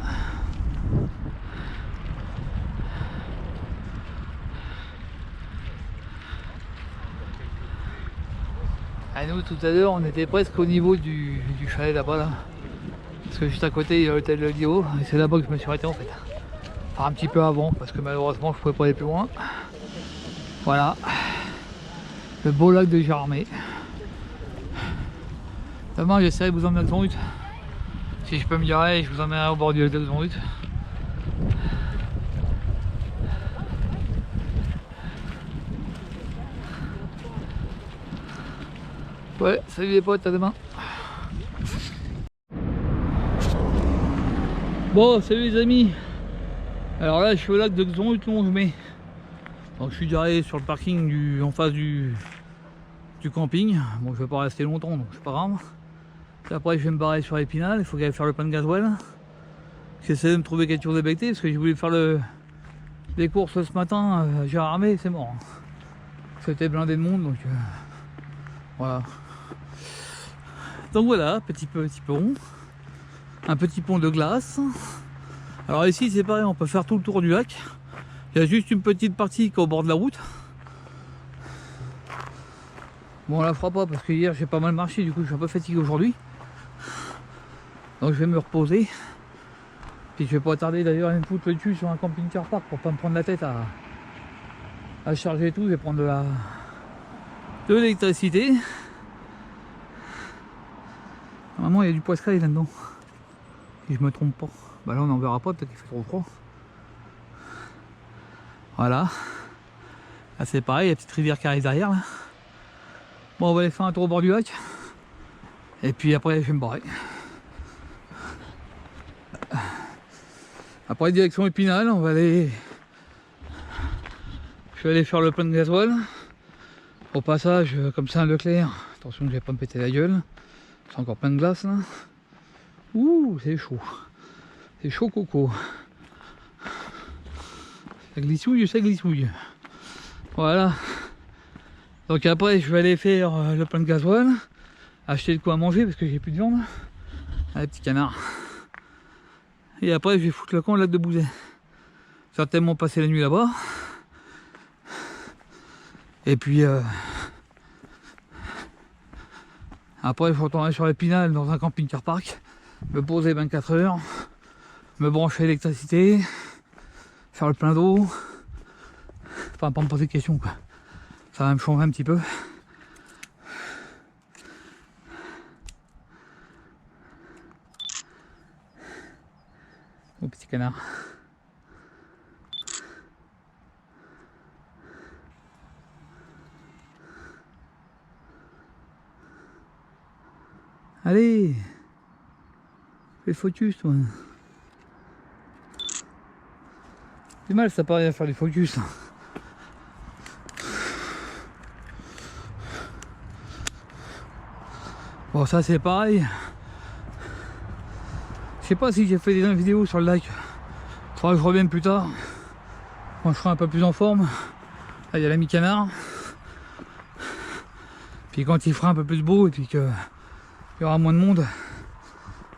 À nous tout à l'heure on était presque au niveau du chalet là-bas là. Parce que juste à côté il y a l'hôtel de Lio et c'est là-bas que je me suis arrêté en fait. Enfin un petit peu avant parce que malheureusement je pouvais pas aller plus loin. Voilà. Le beau lac de Gérardmer. Demain j'essaierai de vous emmener à Xonrut. Si je peux me garer, je vous emmènerai au bord du lac de Xonrut. Ouais, salut les potes, à demain. Bon, salut les amis. Alors là, je suis au lac de Xonrut-Longemet. Donc je suis garé sur le parking en face du camping. Bon, je vais pas rester longtemps, donc c'est pas grave. Et après, je vais me barrer sur Épinal. Il faut que j'aille faire le plein de gasoil. J'essaie de me trouver quelque chose de becté parce que j'ai voulu faire les courses ce matin à Gérardmer, c'est mort. C'était blindé de monde, donc voilà. Donc voilà, petit pont. Un petit pont de glace. Alors ici c'est pareil, on peut faire tout le tour du lac. Il y a juste une petite partie qui est au bord de la route. Bon on la fera pas parce que hier j'ai pas mal marché, du coup je suis un peu fatigué aujourd'hui. Donc je vais me reposer. Puis je vais pas tarder d'ailleurs à me foutre le dessus sur un camping-car park pour pas me prendre la tête à charger tout. Je vais prendre de l'électricité. Normalement il y a du poiscaille là-dedans. Si je me trompe pas. Bah là on n'en verra pas, peut-être qu'il fait trop froid. Voilà. Là c'est pareil, il y a une petite rivière qui arrive derrière là. Bon on va aller faire un tour au bord du lac. Et puis après je vais me barrer. Après direction Épinal, on va aller. Je vais aller faire le plein de gasoil. Au passage, comme ça un Leclerc. Attention que je vais pas me péter la gueule. C'est encore plein de glace là. Ouh, c'est chaud. C'est chaud coco. Ça glissouille, ça glissouille. Voilà. Donc après, je vais aller faire le plein de gasoil. Acheter de quoi à manger parce que j'ai plus de viande. Allez, petit canard. Et après, je vais foutre le camp au lac de Bouzet. Certainement passer la nuit là-bas. Et puis après, je retournerai sur Épinal dans un camping-car park. Me poser 24 heures. Me brancher l'électricité. Faire le plein d'eau. Enfin, pas me poser de questions quoi. Ça va me changer un petit peu. Au petit canard. Allez, fais le focus toi. C'est mal ça paraît à faire du focus. Bon ça c'est pareil. Je sais pas si j'ai fait des vidéos sur le lac. Il faudra que je revienne plus tard. Quand je serai un peu plus en forme. Là il y a l'ami canard. Puis quand il fera un peu plus beau et puis que il y aura moins de monde.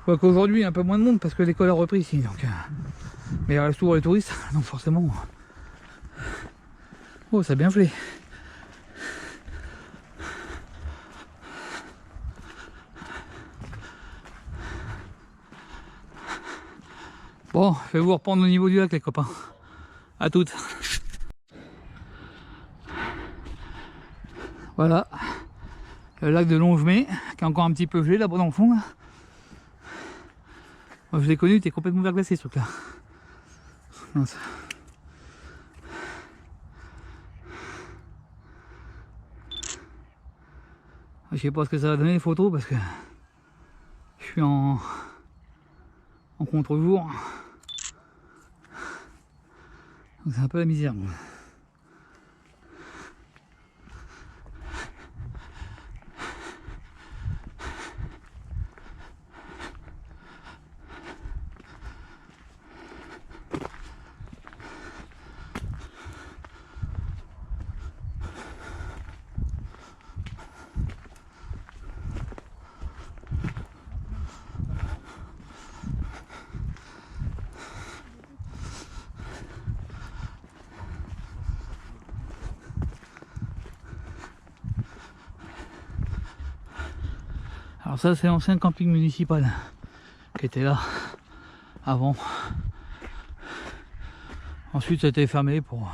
Quoi qu'aujourd'hui un peu moins de monde parce que l'école a repris ici. Donc, mais il reste toujours les touristes. Donc forcément. Oh ça a bien fait. Bon, je vais vous reprendre au niveau du lac les copains. À toutes. Voilà. Le lac de Longemet, qui est encore un petit peu gelé là-bas dans le fond. Là. Moi je l'ai connu, il était complètement verglacé ce truc là. Mince. Je sais pas ce que ça va donner les photos parce que je suis en contre-jour. Donc c'est un peu la misère. Alors ça c'est l'ancien camping municipal qui était là avant. Ensuite ça a été fermé pour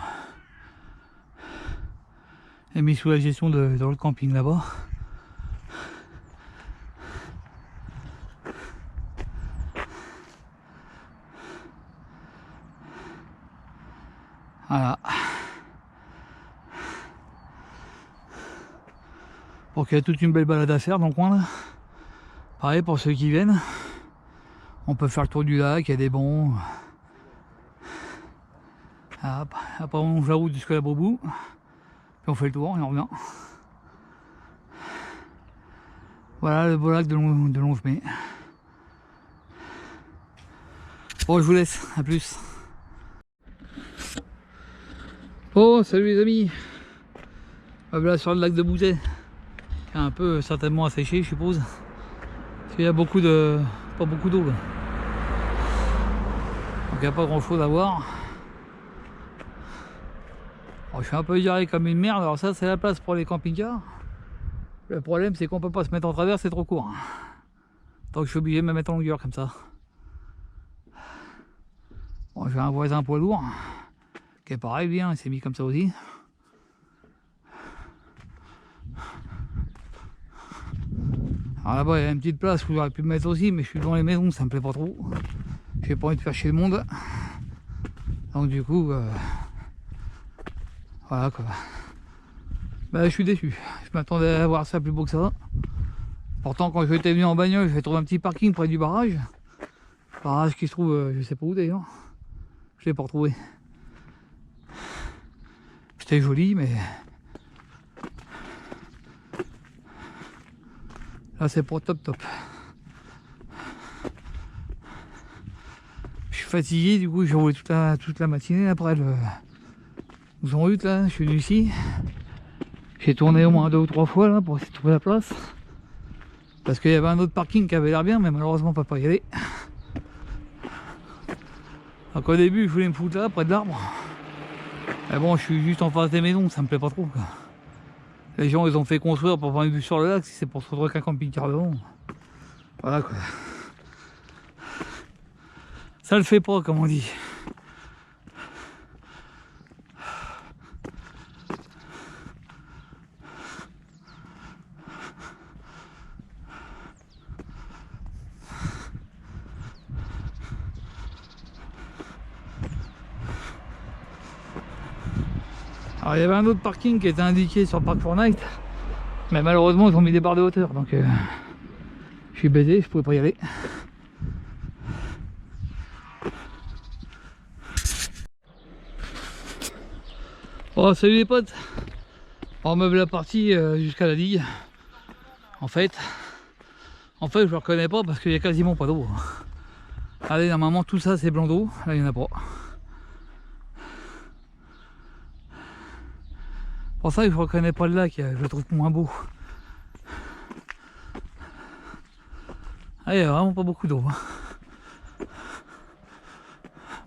et mis sous la gestion de le camping là-bas. Voilà. Donc il y a toute une belle balade à faire dans le coin là. Pareil pour ceux qui viennent. On peut faire le tour du lac, il y a des bons. Après on longe la route jusqu'à la Boubou. Puis on fait le tour et on revient. Voilà le beau lac de Longemet. Bon, je vous laisse, à plus. Oh, salut les amis. Voilà sur le lac de Bouzet, qui est un peu certainement asséché, je suppose. Parce qu'il y a beaucoup de... pas beaucoup d'eau là. Donc il n'y a pas grand chose à voir. Alors, je suis un peu garé comme une merde, alors ça c'est la place pour les camping-cars. Le problème c'est qu'on peut pas se mettre en travers, c'est trop court. Donc je suis obligé de me mettre en longueur comme ça. Bon, j'ai un voisin poids lourd qui est pareil, bien, il s'est mis comme ça aussi. Alors là-bas il y a une petite place où j'aurais pu me mettre aussi, mais je suis devant les maisons, ça me plaît pas trop. J'ai pas envie de faire chier le monde. Donc du coup, voilà quoi. Bah je suis déçu. Je m'attendais à voir ça plus beau que ça. Pourtant quand j'étais venu en bagnole, j'ai trouvé un petit parking près du barrage. Barrage qui se trouve, je sais pas où d'ailleurs. Je l'ai pas retrouvé. C'était joli, mais là c'est pas top. Je suis fatigué, du coup j'ai roulé toute la matinée après le route là. Je suis venu ici. J'ai tourné au moins 2 ou 3 fois là pour essayer de trouver la place. Parce qu'il y avait un autre parking qui avait l'air bien, mais malheureusement on peut pas y aller. Donc au début je voulais me foutre là près de l'arbre. Mais bon, je suis juste en face des maisons, ça me plaît pas trop quoi. Les gens ils ont fait construire pour avoir une vue sur le lac, si c'est pour se retrouver qu'un camping-car devant. Voilà quoi. Ça le fait pas comme on dit. Alors il y avait un autre parking qui était indiqué sur Park4Night, mais malheureusement ils ont mis des barres de hauteur, donc je suis baisé, je pouvais pas y aller. Oh salut les potes. On meuble la partie jusqu'à la digue. En fait je le reconnais pas parce qu'il y a quasiment pas d'eau. Allez, normalement tout ça c'est blanc d'eau, là il n'y en a pas. Pour ça que je reconnais pas le lac, je le trouve moins beau. Ah, il n'y a vraiment pas beaucoup d'eau.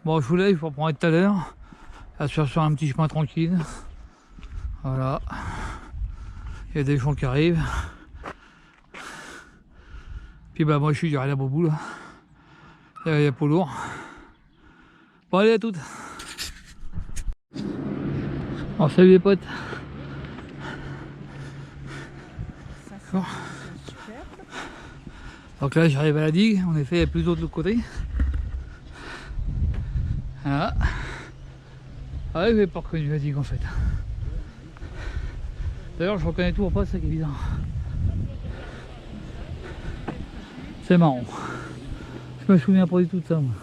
Bon, je vous laisse, je vous reprendrai tout à l'heure. Là, sur un petit chemin tranquille. Voilà. Il y a des gens qui arrivent. Puis bah moi je suis derrière la Boubou là. Il y a pas lourd. Bon allez à toutes. Alors salut les potes. Bon. Donc là j'arrive à la digue, en effet il y a plus d'eau de l'autre côté. Voilà. Ah ouais, je n'avais pas reconnu la digue en fait. D'ailleurs je reconnais toujours pas, c'est ça qui est bizarre. C'est marrant. Je me souviens pas du tout de ça moi.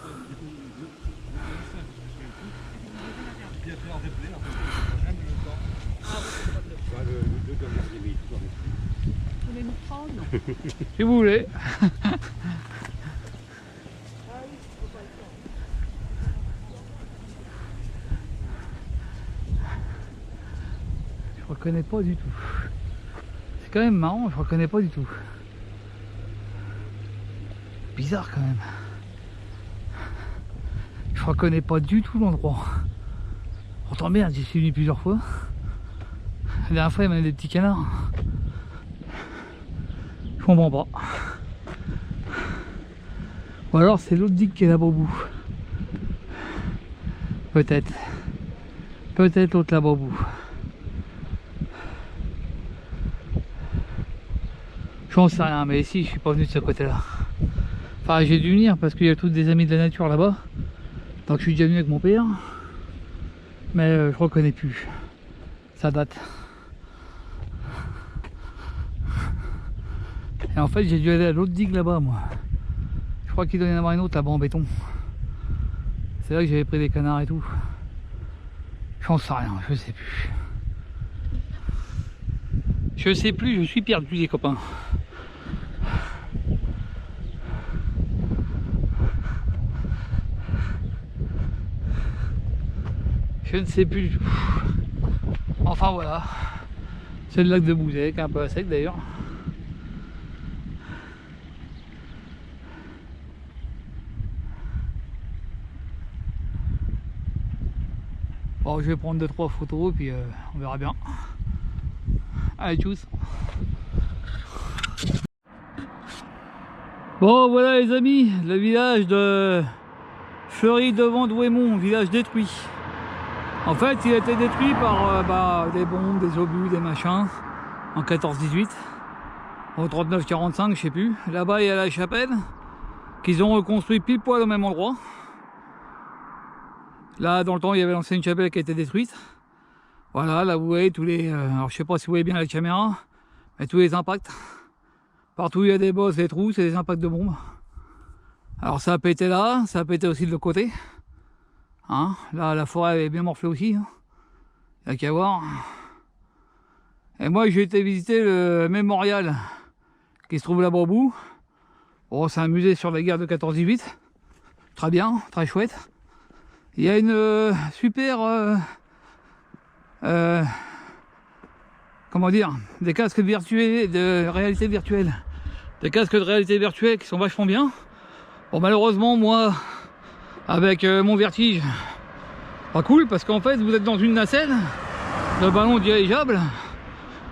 Si vous voulez. Je reconnais pas du tout. C'est quand même marrant, je reconnais pas du tout. Bizarre quand même. Je reconnais pas du tout l'endroit. Pourtant merde, j'y suis venu plusieurs fois. La dernière fois il y avait des petits canards. Je comprends pas. Ou alors c'est l'autre digue qui est là-bas au bout. Peut-être. Peut-être l'autre là-bas au bout. J'en sais rien, mais ici je suis pas venu de ce côté-là. Enfin, j'ai dû venir parce qu'il y a tous des amis de la nature là-bas. Donc je suis déjà venu avec mon père. Mais je reconnais plus. Ça date. Et en fait, j'ai dû aller à l'autre digue là-bas, moi. Je crois qu'il doit y en avoir une autre là-bas en béton. C'est là que j'avais pris des canards et tout. J'en sais rien, je sais plus. Je sais plus, je suis perdu les copains. Je ne sais plus du tout. Enfin voilà. C'est le lac de Bouzet, qui est un peu à sec d'ailleurs. Bon, je vais prendre 2-3 photos et puis on verra bien. Allez, tchuss. Bon, voilà les amis, le village de Fleury devant Douaimont, village détruit. En fait, il a été détruit par des bombes, des obus, des machins en 14-18, au 39-45, je sais plus. Là-bas, il y a la chapelle qu'ils ont reconstruit pile poil au même endroit. Là, dans le temps, il y avait l'ancienne chapelle qui a été détruite. Voilà, là, vous voyez tous les... alors, je sais pas si vous voyez bien la caméra, mais tous les impacts. Partout où il y a des bosses, des trous, c'est des impacts de bombes. Alors, ça a pété là, ça a pété aussi de l'autre côté. Hein, là, la forêt est bien morflée aussi. Hein. Il n'y a qu'à voir. Et moi, j'ai été visiter le mémorial qui se trouve là-bas au bout. Bon, c'est un musée sur la guerre de 14-18. Très bien, très chouette. Il y a une super... comment dire, des casques virtuels de réalité virtuelle. Des casques de réalité virtuelle qui sont vachement bien. Bon, malheureusement, moi, avec mon vertige, pas cool, parce qu'en fait, vous êtes dans une nacelle de ballon dirigeable,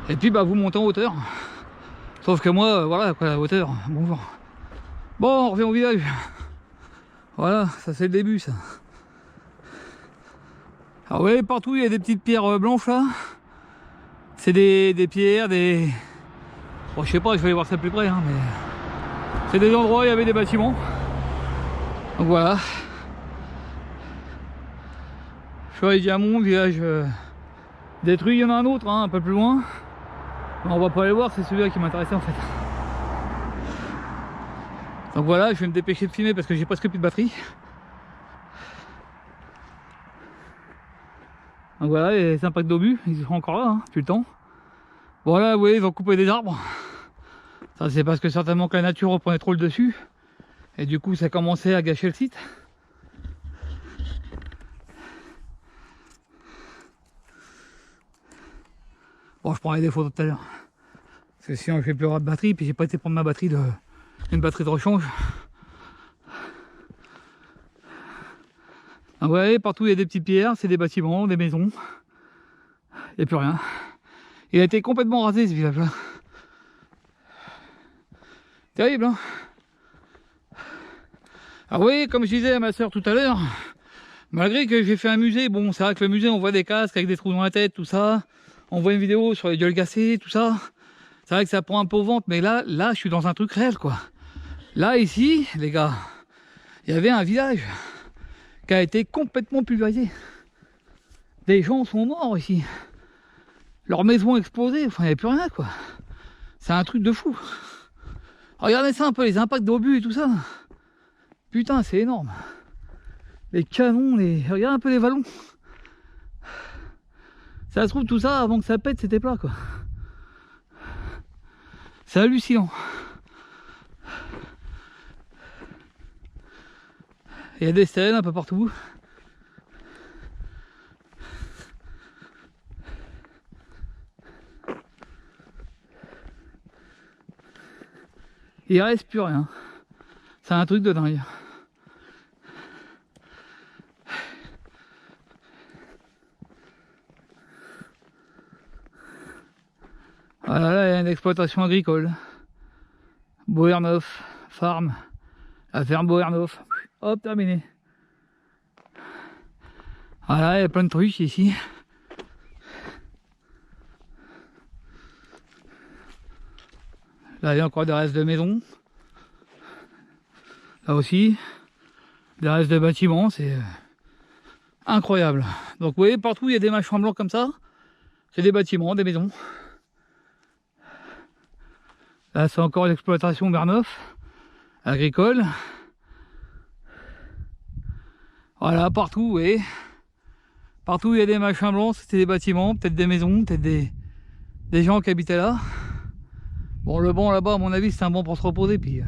et puis bah, vous montez en hauteur. Sauf que moi, voilà, quoi, la hauteur, bonjour. Bon, on revient au village. Voilà, ça c'est le début, ça. Alors vous voyez, partout, il y a des petites pierres blanches, là. C'est des pierres, des... Bon, je sais pas, je vais aller voir ça de plus près, hein, mais... C'est des endroits où il y avait des bâtiments. Donc voilà. Fleury Diamont, village détruit. Il y en a un autre, hein, un peu plus loin. Mais on va pas aller voir, c'est celui-là qui m'intéressait en fait. Donc voilà, je vais me dépêcher de filmer parce que j'ai presque plus de batterie. Donc voilà, les impacts d'obus, ils sont encore là, hein, depuis le temps. Voilà, vous voyez, ils ont coupé des arbres. Ça, c'est parce que certainement que la nature reprenait trop le dessus. Et du coup, ça a commencé à gâcher le site. Bon, je prendrai des photos tout à l'heure. Parce que sinon, je vais plus avoir de batterie. Puis j'ai pas été prendre ma batterie une batterie de rechange. Donc, vous voyez, partout il y a des petites pierres, c'est des bâtiments, des maisons. Il n'y a plus rien. Il a été complètement rasé ce village-là. Terrible, hein. Alors oui, comme je disais à ma soeur tout à l'heure, malgré que j'ai fait un musée, bon, c'est vrai que le musée, on voit des casques avec des trous dans la tête, tout ça. On voit une vidéo sur les gueules cassées, tout ça. C'est vrai que ça prend un peu au ventre, mais là, je suis dans un truc réel, quoi. Là, ici, les gars, il y avait un village qui a été complètement pulvérisé. Des gens sont morts ici. Leur maison a explosé, enfin, il n'y avait plus rien, quoi. C'est un truc de fou. Regardez ça un peu, les impacts d'obus et tout ça. Putain, c'est énorme. Les canons, regarde un peu les vallons. Ça se trouve tout ça, avant que ça pète, c'était plat, quoi. C'est hallucinant. Il y a des stèles un peu partout. Il reste plus rien. C'est un truc de dingue. Voilà, là, il y a une exploitation agricole. Boerneuf Farm. La ferme Boernoff. Hop, terminé. Voilà, il y a plein de trucs ici. Là, il y a encore des restes de maisons. Là aussi, des restes de bâtiments, c'est incroyable. Donc vous voyez, partout il y a des machins blancs comme ça. C'est des bâtiments, des maisons. Là, c'est encore l'exploitation Boernoff, agricole. Voilà, partout, vous voyez. Partout il y a des machins blancs, c'était des bâtiments, peut-être des maisons, peut-être des gens qui habitaient là. Bon, le banc là-bas, à mon avis, c'est un banc pour se reposer, puis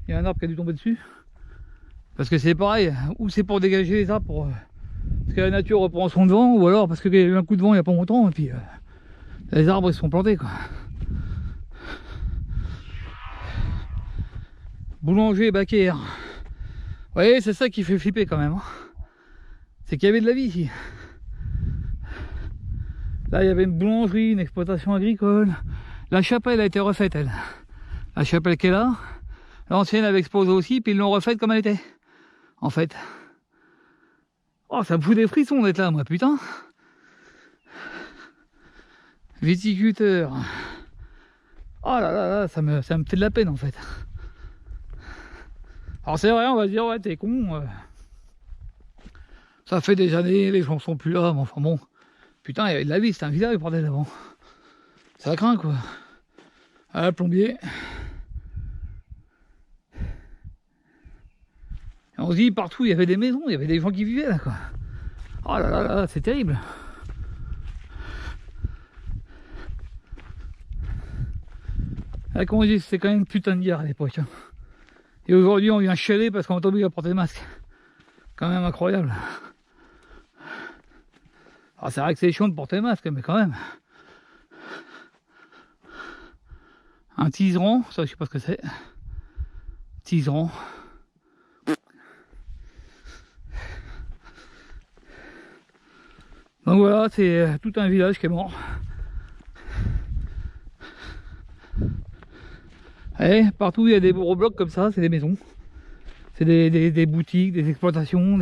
il y a un arbre qui a dû tomber dessus. Parce que c'est pareil, ou c'est pour dégager les arbres, parce que la nature reprend son vent, ou alors parce qu'il y a eu un coup de vent il n'y a pas longtemps, et puis les arbres ils se sont plantés, quoi. Boulanger Baker. Vous voyez, c'est ça qui fait flipper quand même. Hein. C'est qu'il y avait de la vie ici. Là, il y avait une boulangerie, une exploitation agricole. La chapelle a été refaite, elle. La chapelle qui est là, l'ancienne avait explosé aussi, puis ils l'ont refaite comme elle était. En fait. Oh, ça me fout des frissons d'être là, moi, putain. Viticulteur. Oh là là là, ça me fait de la peine, en fait. Alors c'est vrai, on va se dire, ouais, t'es con. Ça fait des années, les gens sont plus là, mais enfin bon. Putain, il y avait de la vie, c'était un village, bordel, avant. Ça craint, quoi. Ah, le plombier. Et on se dit, partout, il y avait des maisons, il y avait des gens qui vivaient, là, quoi. Oh là là là, c'est terrible. Là, comme on dit, c'est quand même une putain de guerre à l'époque. Hein. Et aujourd'hui, on vient chialer parce qu'on est obligé à porter le masque. Quand même incroyable. Alors, c'est vrai que c'est chiant de porter le masque, mais quand même. Un tiseran, ça je sais pas ce que c'est. Tiseran. Donc voilà, c'est tout un village qui est mort. Et partout il y a des gros blocs comme ça, c'est des maisons. C'est des boutiques, des exploitations,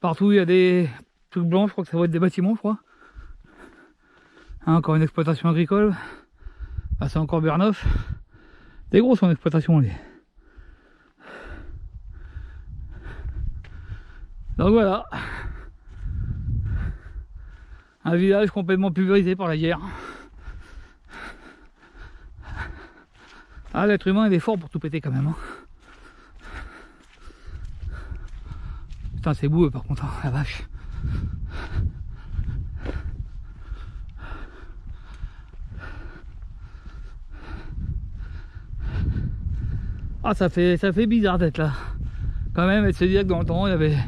Partout il y a des trucs blancs, je crois que ça va être des bâtiments, je crois. Hein, encore une exploitation agricole. Ah, c'est encore Boernoff. Des grosses en exploitation, les. Donc voilà. Un village complètement pulvérisé par la guerre. Ah, l'être humain il est fort pour tout péter quand même. Hein. Putain, c'est beau par contre, hein, la vache. Ah, ça fait bizarre d'être là. Quand même, et de se dire que dans le temps, il y avait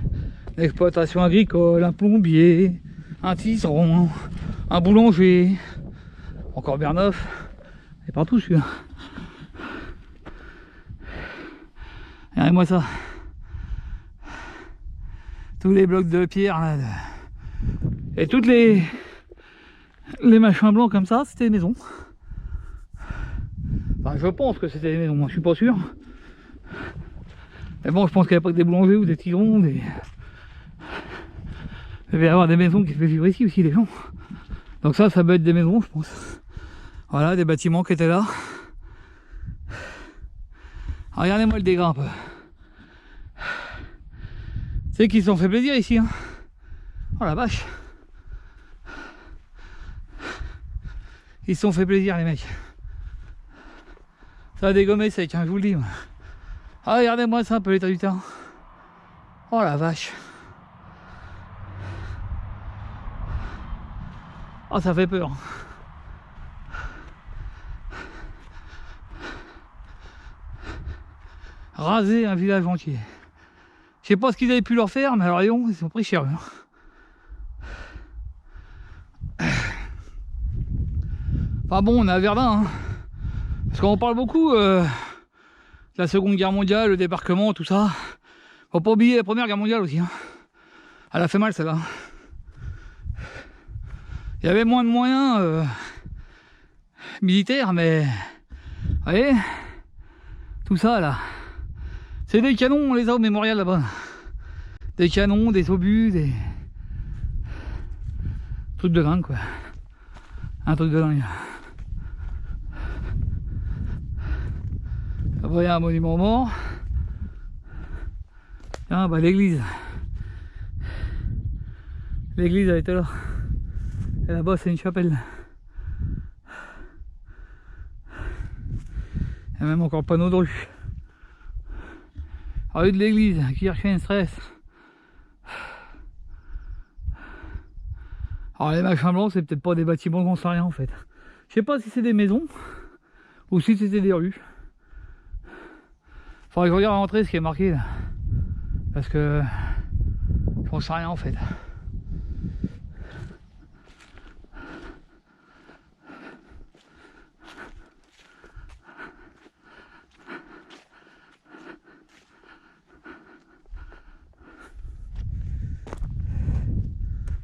une exploitation agricole, un plombier, un tiseron, un boulanger, encore Boernoff, et partout celui-là. Regardez-moi ça. Tous les blocs de pierre là. Et toutes les machins blancs comme ça, c'était des maisons. Enfin, je pense que c'était des maisons, moi je suis pas sûr. Mais bon, je pense qu'il n'y a pas que des boulangers ou des tigrons, Il va y avoir des maisons qui fait vivre ici aussi, les gens. Donc ça peut être des maisons, je pense. Voilà, des bâtiments qui étaient là. Regardez-moi le dégât un peu. C'est qu'ils se sont fait plaisir ici. Hein. Oh la vache. Ils se sont fait plaisir les mecs. Ça a dégommé sec, hein, je vous le dis. Moi. Ah, regardez-moi ça un peu l'état du temps. Oh la vache. Oh, ça fait peur. Raser un village entier. Je sais pas ce qu'ils avaient pu leur faire, mais alors ils sont pris cher. Hein. Enfin bon, on est à Verdun. Hein. Parce qu'on parle beaucoup de la Seconde Guerre mondiale, le débarquement, tout ça. Faut pas oublier la Première Guerre mondiale aussi. Hein. Elle a fait mal celle-là. Il y avait moins de moyens militaires, mais vous voyez, Tout ça là, c'est des canons, on les a au mémorial là-bas. Des canons, des obus, des trucs de dingue quoi. Un truc de dingue. Après il y a un monument mort. Ah bah l'église. L'église elle était là. Et là-bas c'est une chapelle. Il y a même encore le panneau de rue. Rue de l'église, Kirchenstrasse. Alors les machins blancs c'est peut-être pas des bâtiments, j'en sais rien en fait. Je sais pas si c'est des maisons ou si c'était des rues. Faudrait que je regarde à l'entrée ce qui est marqué là. Parce que j'en sais rien en fait.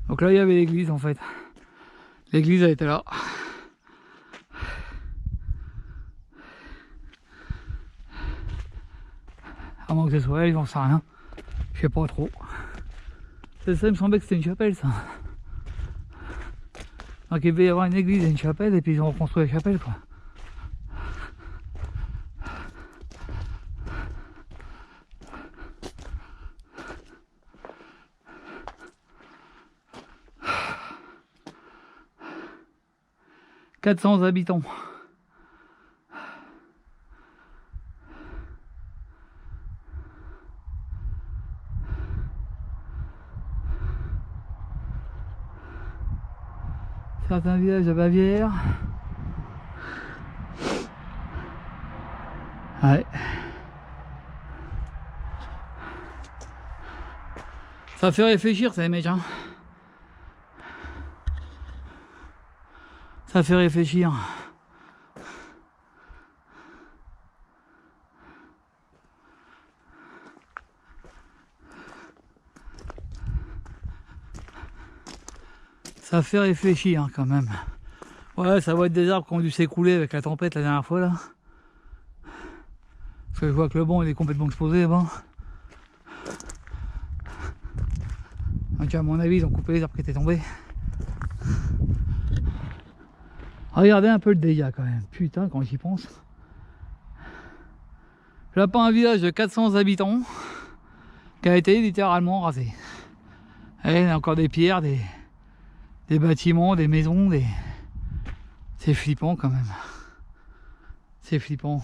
Donc là il y avait l'église en fait. L'église elle était là. À moins que ce soit elle, j'en sais rien. Je sais pas trop. Ça il me semblait que c'était une chapelle ça. Donc il devait y avoir une église et une chapelle et puis ils ont reconstruit la chapelle quoi. « 400 habitants. Certains villages de Bavière. Ouais. Ça fait réfléchir ça les mecs hein. Ça fait réfléchir. Ça fait réfléchir quand même. Ouais, ça va être des arbres qui ont dû s'écrouler avec la tempête la dernière fois là. Parce que je vois que le banc il est complètement exposé là-bas. Donc à mon avis ils ont coupé les arbres qui étaient tombés. Regardez un peu le dégât quand même. Putain quand j'y pense. Là pas un village de 400 habitants qui a été littéralement rasé. Et il y a encore des pierres, des bâtiments, des maisons, des... C'est flippant quand même. C'est flippant.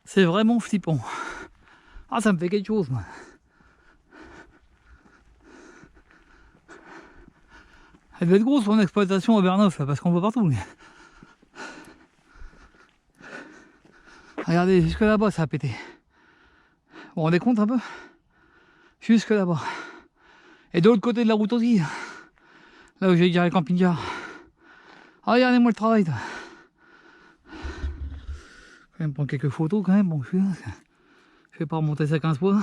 C'est vraiment flippant. Ah ça me fait quelque chose moi. Elle devait être grosse son exploitation à Berneuf là, parce qu'on voit partout. Mais... Regardez, jusque là-bas ça a pété. Vous vous rendez compte un peu? Jusque là-bas. Et de l'autre côté de la route aussi. Là où j'ai garé le camping-car. Ah, regardez-moi le travail. Toi. Quand même prendre quelques photos quand même. Bon, je suis là. Je vais pas remonter ça 15 fois.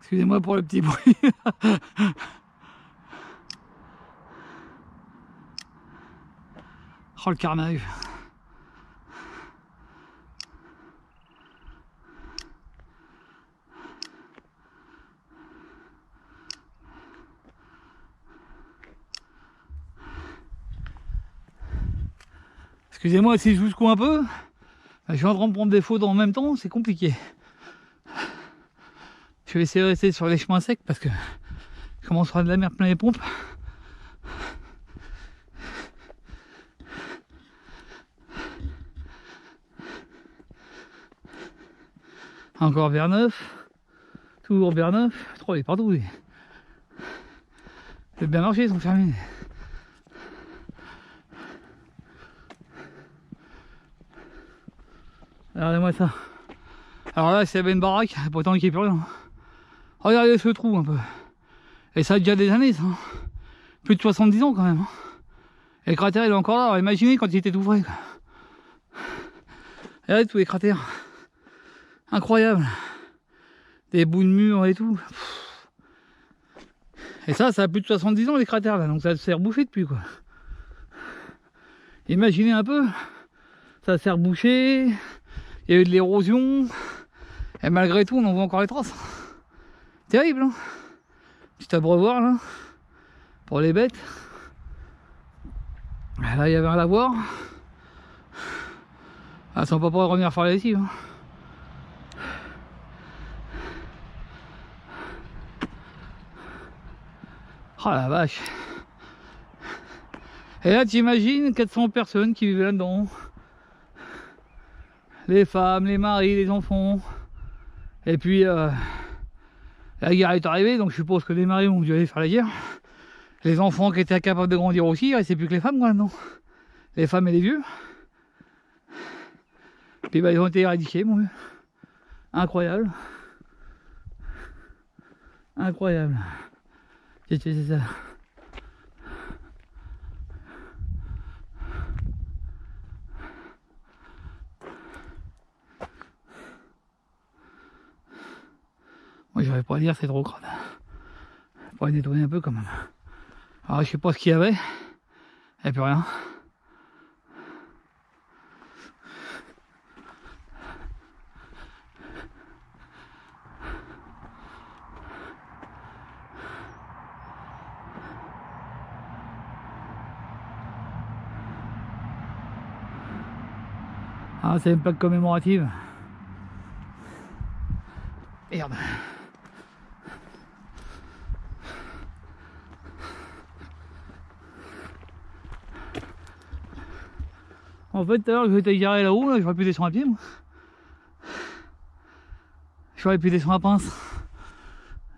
Excusez-moi pour le petit bruit. Oh le carnage. Excusez-moi si je vous secoue un peu. Je suis en train de prendre des photos en même temps, c'est compliqué. Je vais essayer de rester sur les chemins secs parce que je commence à avoir de la merde plein les pompes. Encore vers 9. Toujours vers 9. Oh, il est partout, lui. C'est bien marché, ils sont fermés. Regardez-moi ça. Alors là, s'il y avait une baraque, pourtant qu'il n'y ait plus rien. Regardez ce trou un peu. Et ça a déjà des années, ça. Plus de 70 ans quand même. Et le cratère, il est encore là. Alors imaginez quand il était tout frais. Regardez tous les cratères. Incroyable. Des bouts de murs et tout. Et ça a plus de 70 ans les cratères là. Donc ça s'est rebouché depuis quoi. Imaginez un peu. Ça s'est rebouché. Il y a eu de l'érosion. Et malgré tout, on en voit encore les traces. Terrible, hein. Petit abreuvoir là. Pour les bêtes. Là, il y avait un lavoir. Ah, ils sont pas prêts à revenir faire la lessive. Hein. Oh la vache. Et là, t'imagines 400 personnes qui vivaient là-dedans. Les femmes, les maris, les enfants. Et puis, la guerre est arrivée, donc je suppose que les maris ont dû aller faire la guerre. Les enfants qui étaient incapables de grandir aussi, il restait plus que les femmes, quoi, maintenant. Les femmes et les vieux. Puis bah, ils ont été éradiqués, mon vieux. Incroyable. Incroyable. C'est ça. Moi, j'arrive pas à dire, c'est trop crade. Faut nettoyer un peu quand même. Alors, je sais pas ce qu'il y avait. Il n'y a plus rien. Ah, c'est une plaque commémorative. Merde. En fait, tout à l'heure, j'étais garé là-haut, là, j'aurais pu descendre à pied, moi. J'aurais pu descendre à pince.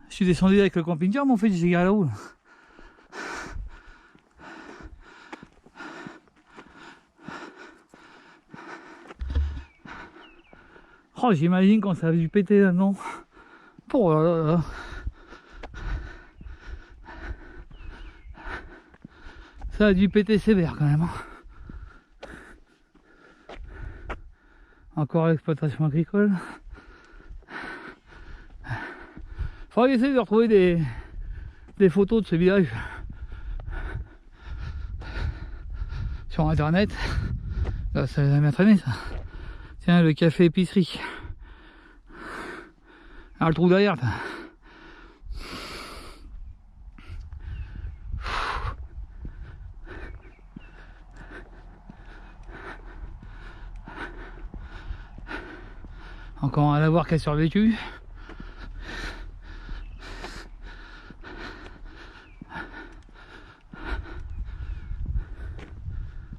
Je suis descendu avec le camping-car, mais en fait, j'étais garé là-haut. Là. Oh, j'imagine quand ça a dû péter là-dedans. Oh là là là. Ça a dû péter sévère quand même. Encore l'exploitation agricole. Faudrait essayer de retrouver des photos de ce village sur internet. Là, ça va bien traîner ça. Tiens, le café épicerie. Ah, le trou derrière. Là. Encore un lavoir qui a survécu.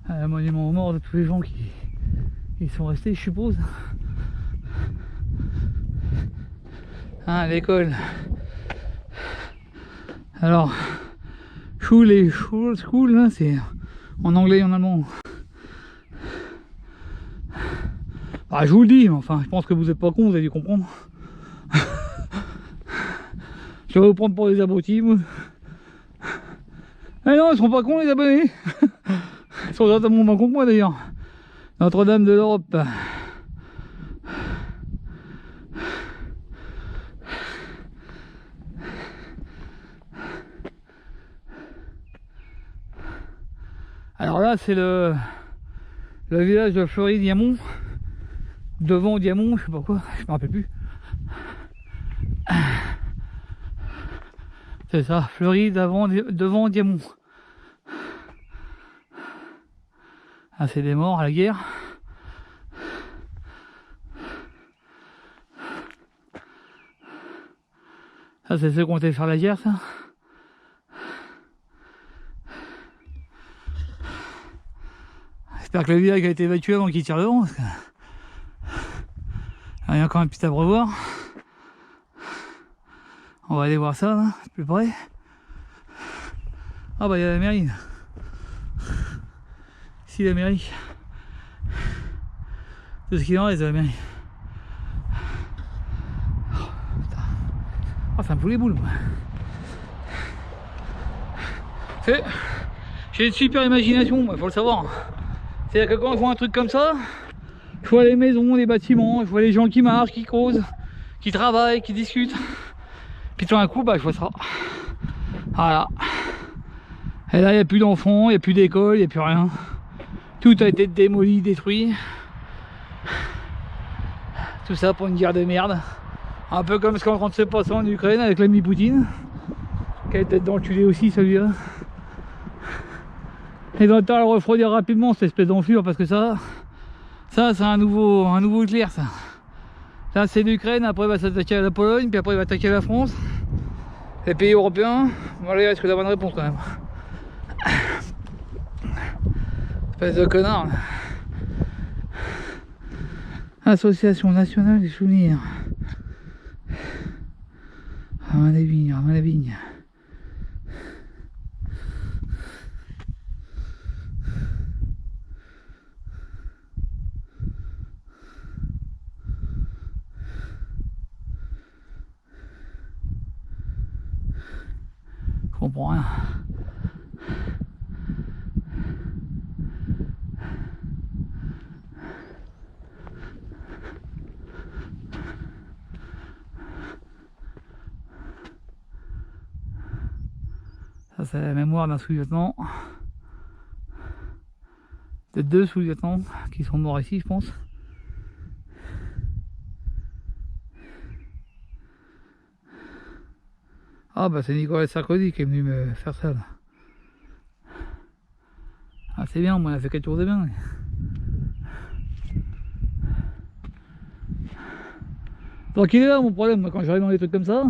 Un monument aux morts de tous les gens qui sont restés, je suppose. Ah, l'école. Alors, school et school, là, c'est en anglais et en allemand. Ah, je vous le dis, mais enfin, je pense que vous n'êtes pas con, vous avez dû comprendre. Je vais vous prendre pour des abrutis, moi. Eh non, ils sont pas cons, les abonnés. Ils sont totalement moins cons que moi, d'ailleurs. Notre-Dame de l'Europe. Alors là, c'est le village de Fleury-Diamont. Devant Diamont, je sais pas quoi, je me rappelle plus. C'est ça, Fleury devant Diamont. Ah, c'est des morts à la guerre. Ça, c'est ceux qui ont été faire la guerre, ça. J'espère que le village a été évacué avant qu'il tire devant. Parce que... Il y a encore un petit abreuvoir. On va aller voir ça là, de plus près. Ah bah il y a la mairie. Ici la mairie. Tout ce qu'il en reste de la mairie. Oh, putain. Oh, ça me fout les boules moi. J'ai une super imagination, il faut le savoir. C'est-à-dire que quand je vois un truc comme ça, je vois les maisons, les bâtiments, je vois les gens qui marchent, qui causent, qui travaillent, qui discutent. Puis tout d'un coup, bah, je vois ça. Voilà. Et là, il n'y a plus d'enfants, il n'y a plus d'école, il n'y a plus rien. Tout a été démoli, détruit. Tout ça pour une guerre de merde. Un peu comme ce qu'on est en train de se passer en Ukraine avec l'ami Poutine. Qui a peut-être dans le tulé aussi, celui-là. Et dans le temps, le refroidir rapidement cette espèce d'enflure parce que ça c'est un nouveau éclair ça. Là c'est l'Ukraine, après il va s'attaquer à la Pologne, puis après il va attaquer la France, les pays européens. Voilà, il risque d'avoir une réponse quand même. Espèce de connard là. Association nationale des souvenirs. À la vigne. Je comprends rien. Ça c'est la mémoire d'un sous-lieutenant. De 2 sous-lieutenants qui sont morts ici je pense. Ah bah c'est Nicolas Sarkozy qui est venu me faire ça là. Ah c'est bien, moi on a fait quelque chose de bien. Donc il est là mon problème, moi, quand j'arrive dans des trucs comme ça.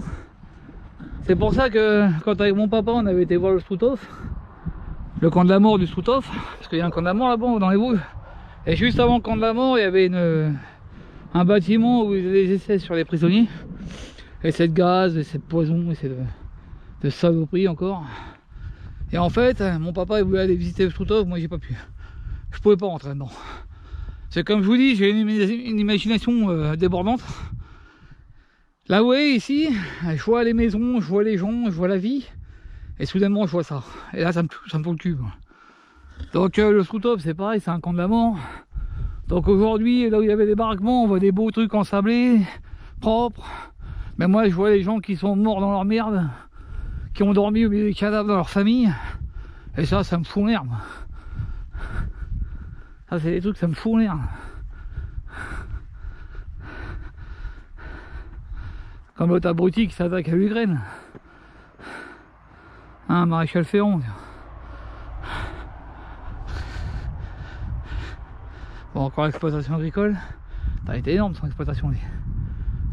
C'est pour ça que quand avec mon papa on avait été voir le Struthof, le camp de la mort du Struthof, parce qu'il y a un camp de la mort là-bas dans les Vosges. Et juste avant le camp de la mort il y avait un bâtiment où ils faisaient des essais sur les prisonniers. Essais de gaz, essais de poison, essais de saloperie encore. Et en fait, mon papa il voulait aller visiter le Struthof, moi j'ai pas pu. Je pouvais pas rentrer dedans. C'est comme je vous dis, j'ai une imagination débordante. Là où ici, je vois les maisons, je vois les gens, je vois la vie. Et soudainement je vois ça. Et là ça me fout le cul. Donc le Struthof c'est pareil, c'est un camp de la mort. Donc aujourd'hui, là où il y avait des baraquements, on voit des beaux trucs ensablés, propres. Mais moi je vois les gens qui sont morts dans leur merde, qui ont dormi au milieu des cadavres dans leur famille. Et ça me fout l'air. Ça c'est des trucs, ça me fout l'air. Comme l'autre abruti qui s'attaque à l'Ukraine. Hein, maréchal Ferrand. Bon, encore l'exploitation agricole. Ça a été énorme son exploitation. Lui.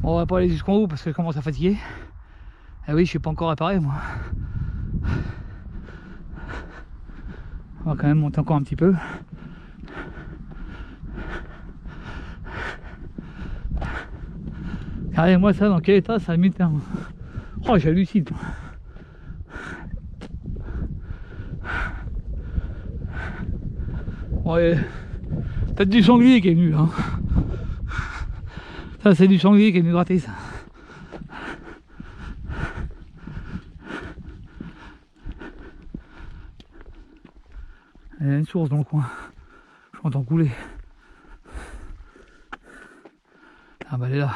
Bon, on va pas aller jusqu'en haut parce que je commence à fatiguer. Et oui, je suis pas encore réparé moi. On va quand même monter encore un petit peu. Regardez-moi ça, dans quel état ça a mis le terme. Oh, j'hallucine. Ouais, peut-être du sanglier qui est venu. Hein. Ça, c'est du sanglier qui est venu gratter ça. Il y a une source dans le coin. Je m'entends couler. Ah bah elle est là.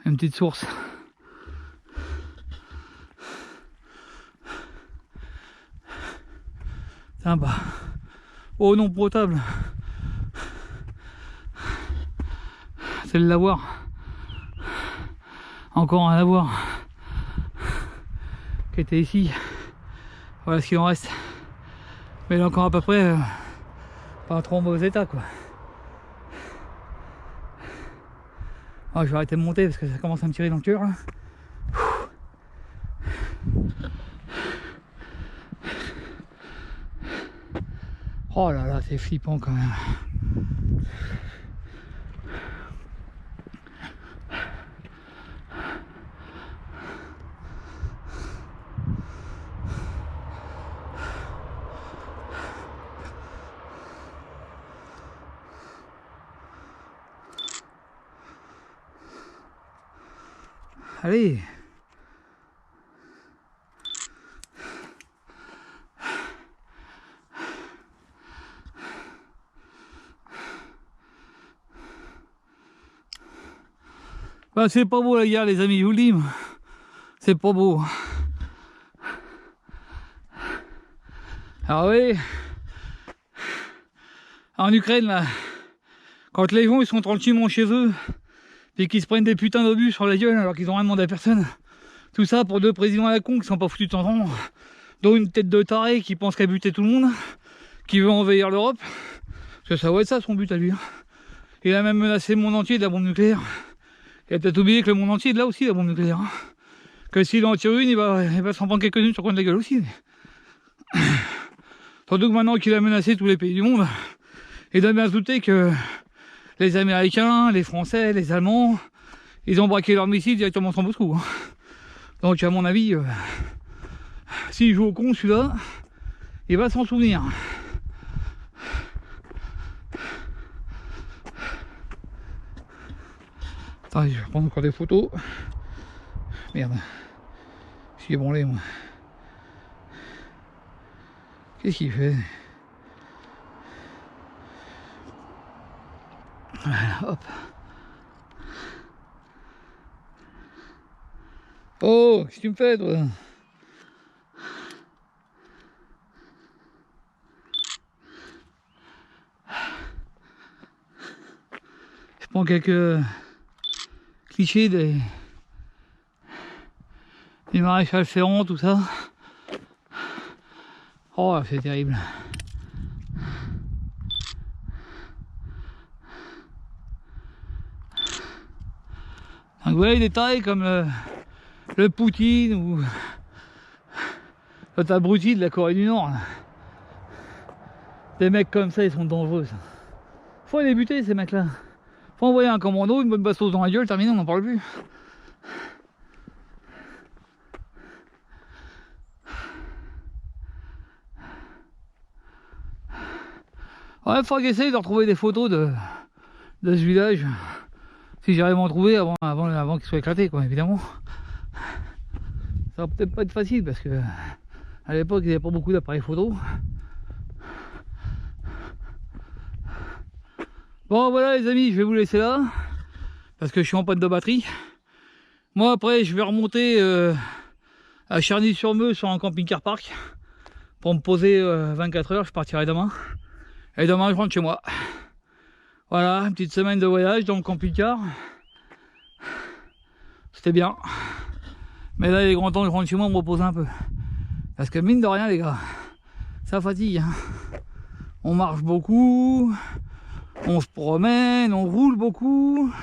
Une petite source. Tiens bah. Eau non potable. C'est le lavoir. Encore un lavoir. Qui était ici. Voilà ce qu'il en reste. Mais il est encore à peu près pas trop en mauvais état quoi. Oh, je vais arrêter de monter parce que ça commence à me tirer dans le cœur. Oh là là, c'est flippant quand même. Allez. Bah, c'est pas beau la guerre les amis, je vous le dis. C'est pas beau. Alors oui. En Ukraine là, quand les gens ils sont tranquillement chez eux, et qu'ils se prennent des putains d'obus sur la gueule alors qu'ils ont rien demandé à personne. Tout ça pour deux présidents à la con qui sont pas foutus de s'entendre, dont une tête de taré qui pense qu'à buter tout le monde, qui veut envahir l'Europe. Parce que ça va être ça son but à lui. Il a même menacé le monde entier de la bombe nucléaire. Il a peut-être oublié que le monde entier est là aussi la bombe nucléaire. Que s'il en tire une, il va s'en prendre quelques-unes sur le coin de la gueule aussi. Surtout que maintenant qu'il a menacé tous les pays du monde, il doit bien se douter que les Américains, les Français, les Allemands, ils ont braqué leurs missiles directement sur Moscou. Donc à mon avis, s'il joue au con celui-là, il va s'en souvenir. Attends, je vais prendre encore des photos. Merde. Je suis ébranlé moi. Qu'est-ce qu'il fait? Voilà, hop. Oh, qu'est-ce que tu me fais toi? Je prends quelques clichés du maréchal Ferrand, tout ça. Oh, c'est terrible. Donc, vous voyez des tailles comme le Poutine ou l'autre abruti de la Corée du Nord. Des mecs comme ça, ils sont dangereux. Ça. Faut les buter ces mecs-là. Faut envoyer un commando, une bonne bastos dans la gueule, terminé, on n'en parle plus. Ouais, il faut que j'essaye de retrouver des photos de ce village. Si j'arrive à en trouver avant qu'il soit éclaté, quoi, évidemment. Ça va peut-être pas être facile parce que à l'époque il n'y avait pas beaucoup d'appareils photo. Bon voilà les amis, je vais vous laisser là parce que je suis en panne de batterie. Moi après je vais remonter à Charny-sur-Meuse sur un camping-car park pour me poser 24 heures. Je partirai demain et demain je rentre chez moi. Voilà, une petite semaine de voyage dans le camping-car. C'était bien. Mais là, il est grand temps que je rentre chez moi, me reposer un peu. Parce que mine de rien, les gars, ça fatigue. Hein. On marche beaucoup, on se promène, on roule beaucoup.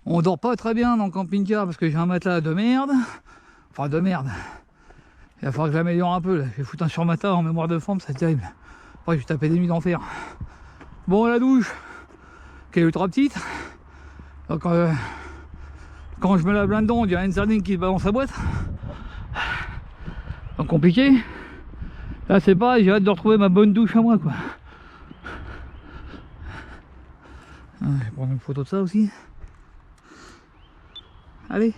On dort pas très bien dans le camping-car parce que j'ai un matelas de merde. Enfin, de merde. Il va falloir que je l'améliore un peu. Là. Je vais foutre un surmmatelas en mémoire de forme, c'est terrible. Après, je vais taper des nuits d'enfer. Bon, la douche, qui est ultra petite. Donc, quand je me lave là-dedans, on dirait une sardine qui se balance sa boîte. Donc compliqué. Là c'est pareil, j'ai hâte de retrouver ma bonne douche à moi quoi. Ah, je vais prendre une photo de ça aussi. Allez.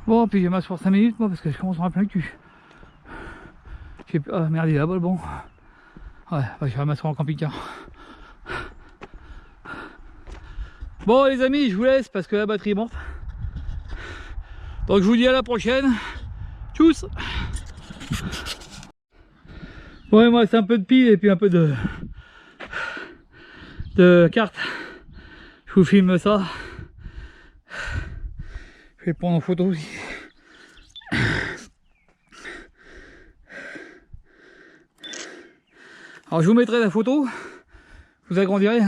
Bon, puis je vais m'asseoir 5 minutes moi parce que je commence à me plein le cul. Ah merde, il est là-bas le bon. Ouais, je vais m'asseoir en camping-car. Bon les amis, je vous laisse parce que la batterie est morte. Donc je vous dis à la prochaine. Tchuss. Ouais, moi c'est un peu de pile et puis un peu de carte. Je vous filme ça. Je vais le prendre en photo aussi. Alors je vous mettrai la photo, vous agrandirez.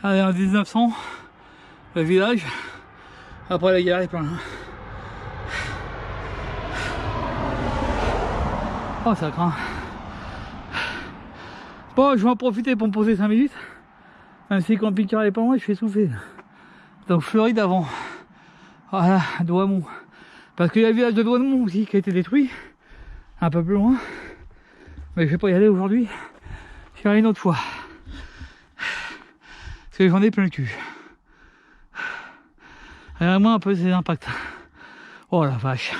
Allez, en 1900, le village, après la guerre est plein. Oh, ça craint. Bon, je vais en profiter pour me poser 5 minutes. Même si le camping-car est pas loin, je suis essoufflé. Donc Floride avant. Voilà, Douaumont. Parce qu'il y a le village de Douaumont aussi qui a été détruit. Un peu plus loin. Mais je vais pas y aller aujourd'hui. J'irai une autre fois. Parce que j'en ai plein le cul. Regardez-moi un peu ces impacts. Oh la vache.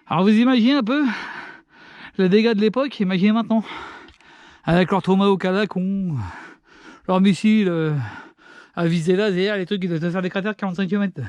Alors vous imaginez un peu les dégâts de l'époque, imaginez maintenant. Avec leur tomahawk à la con, leur missile à visée laser, les trucs qui doivent faire des cratères de 45 km.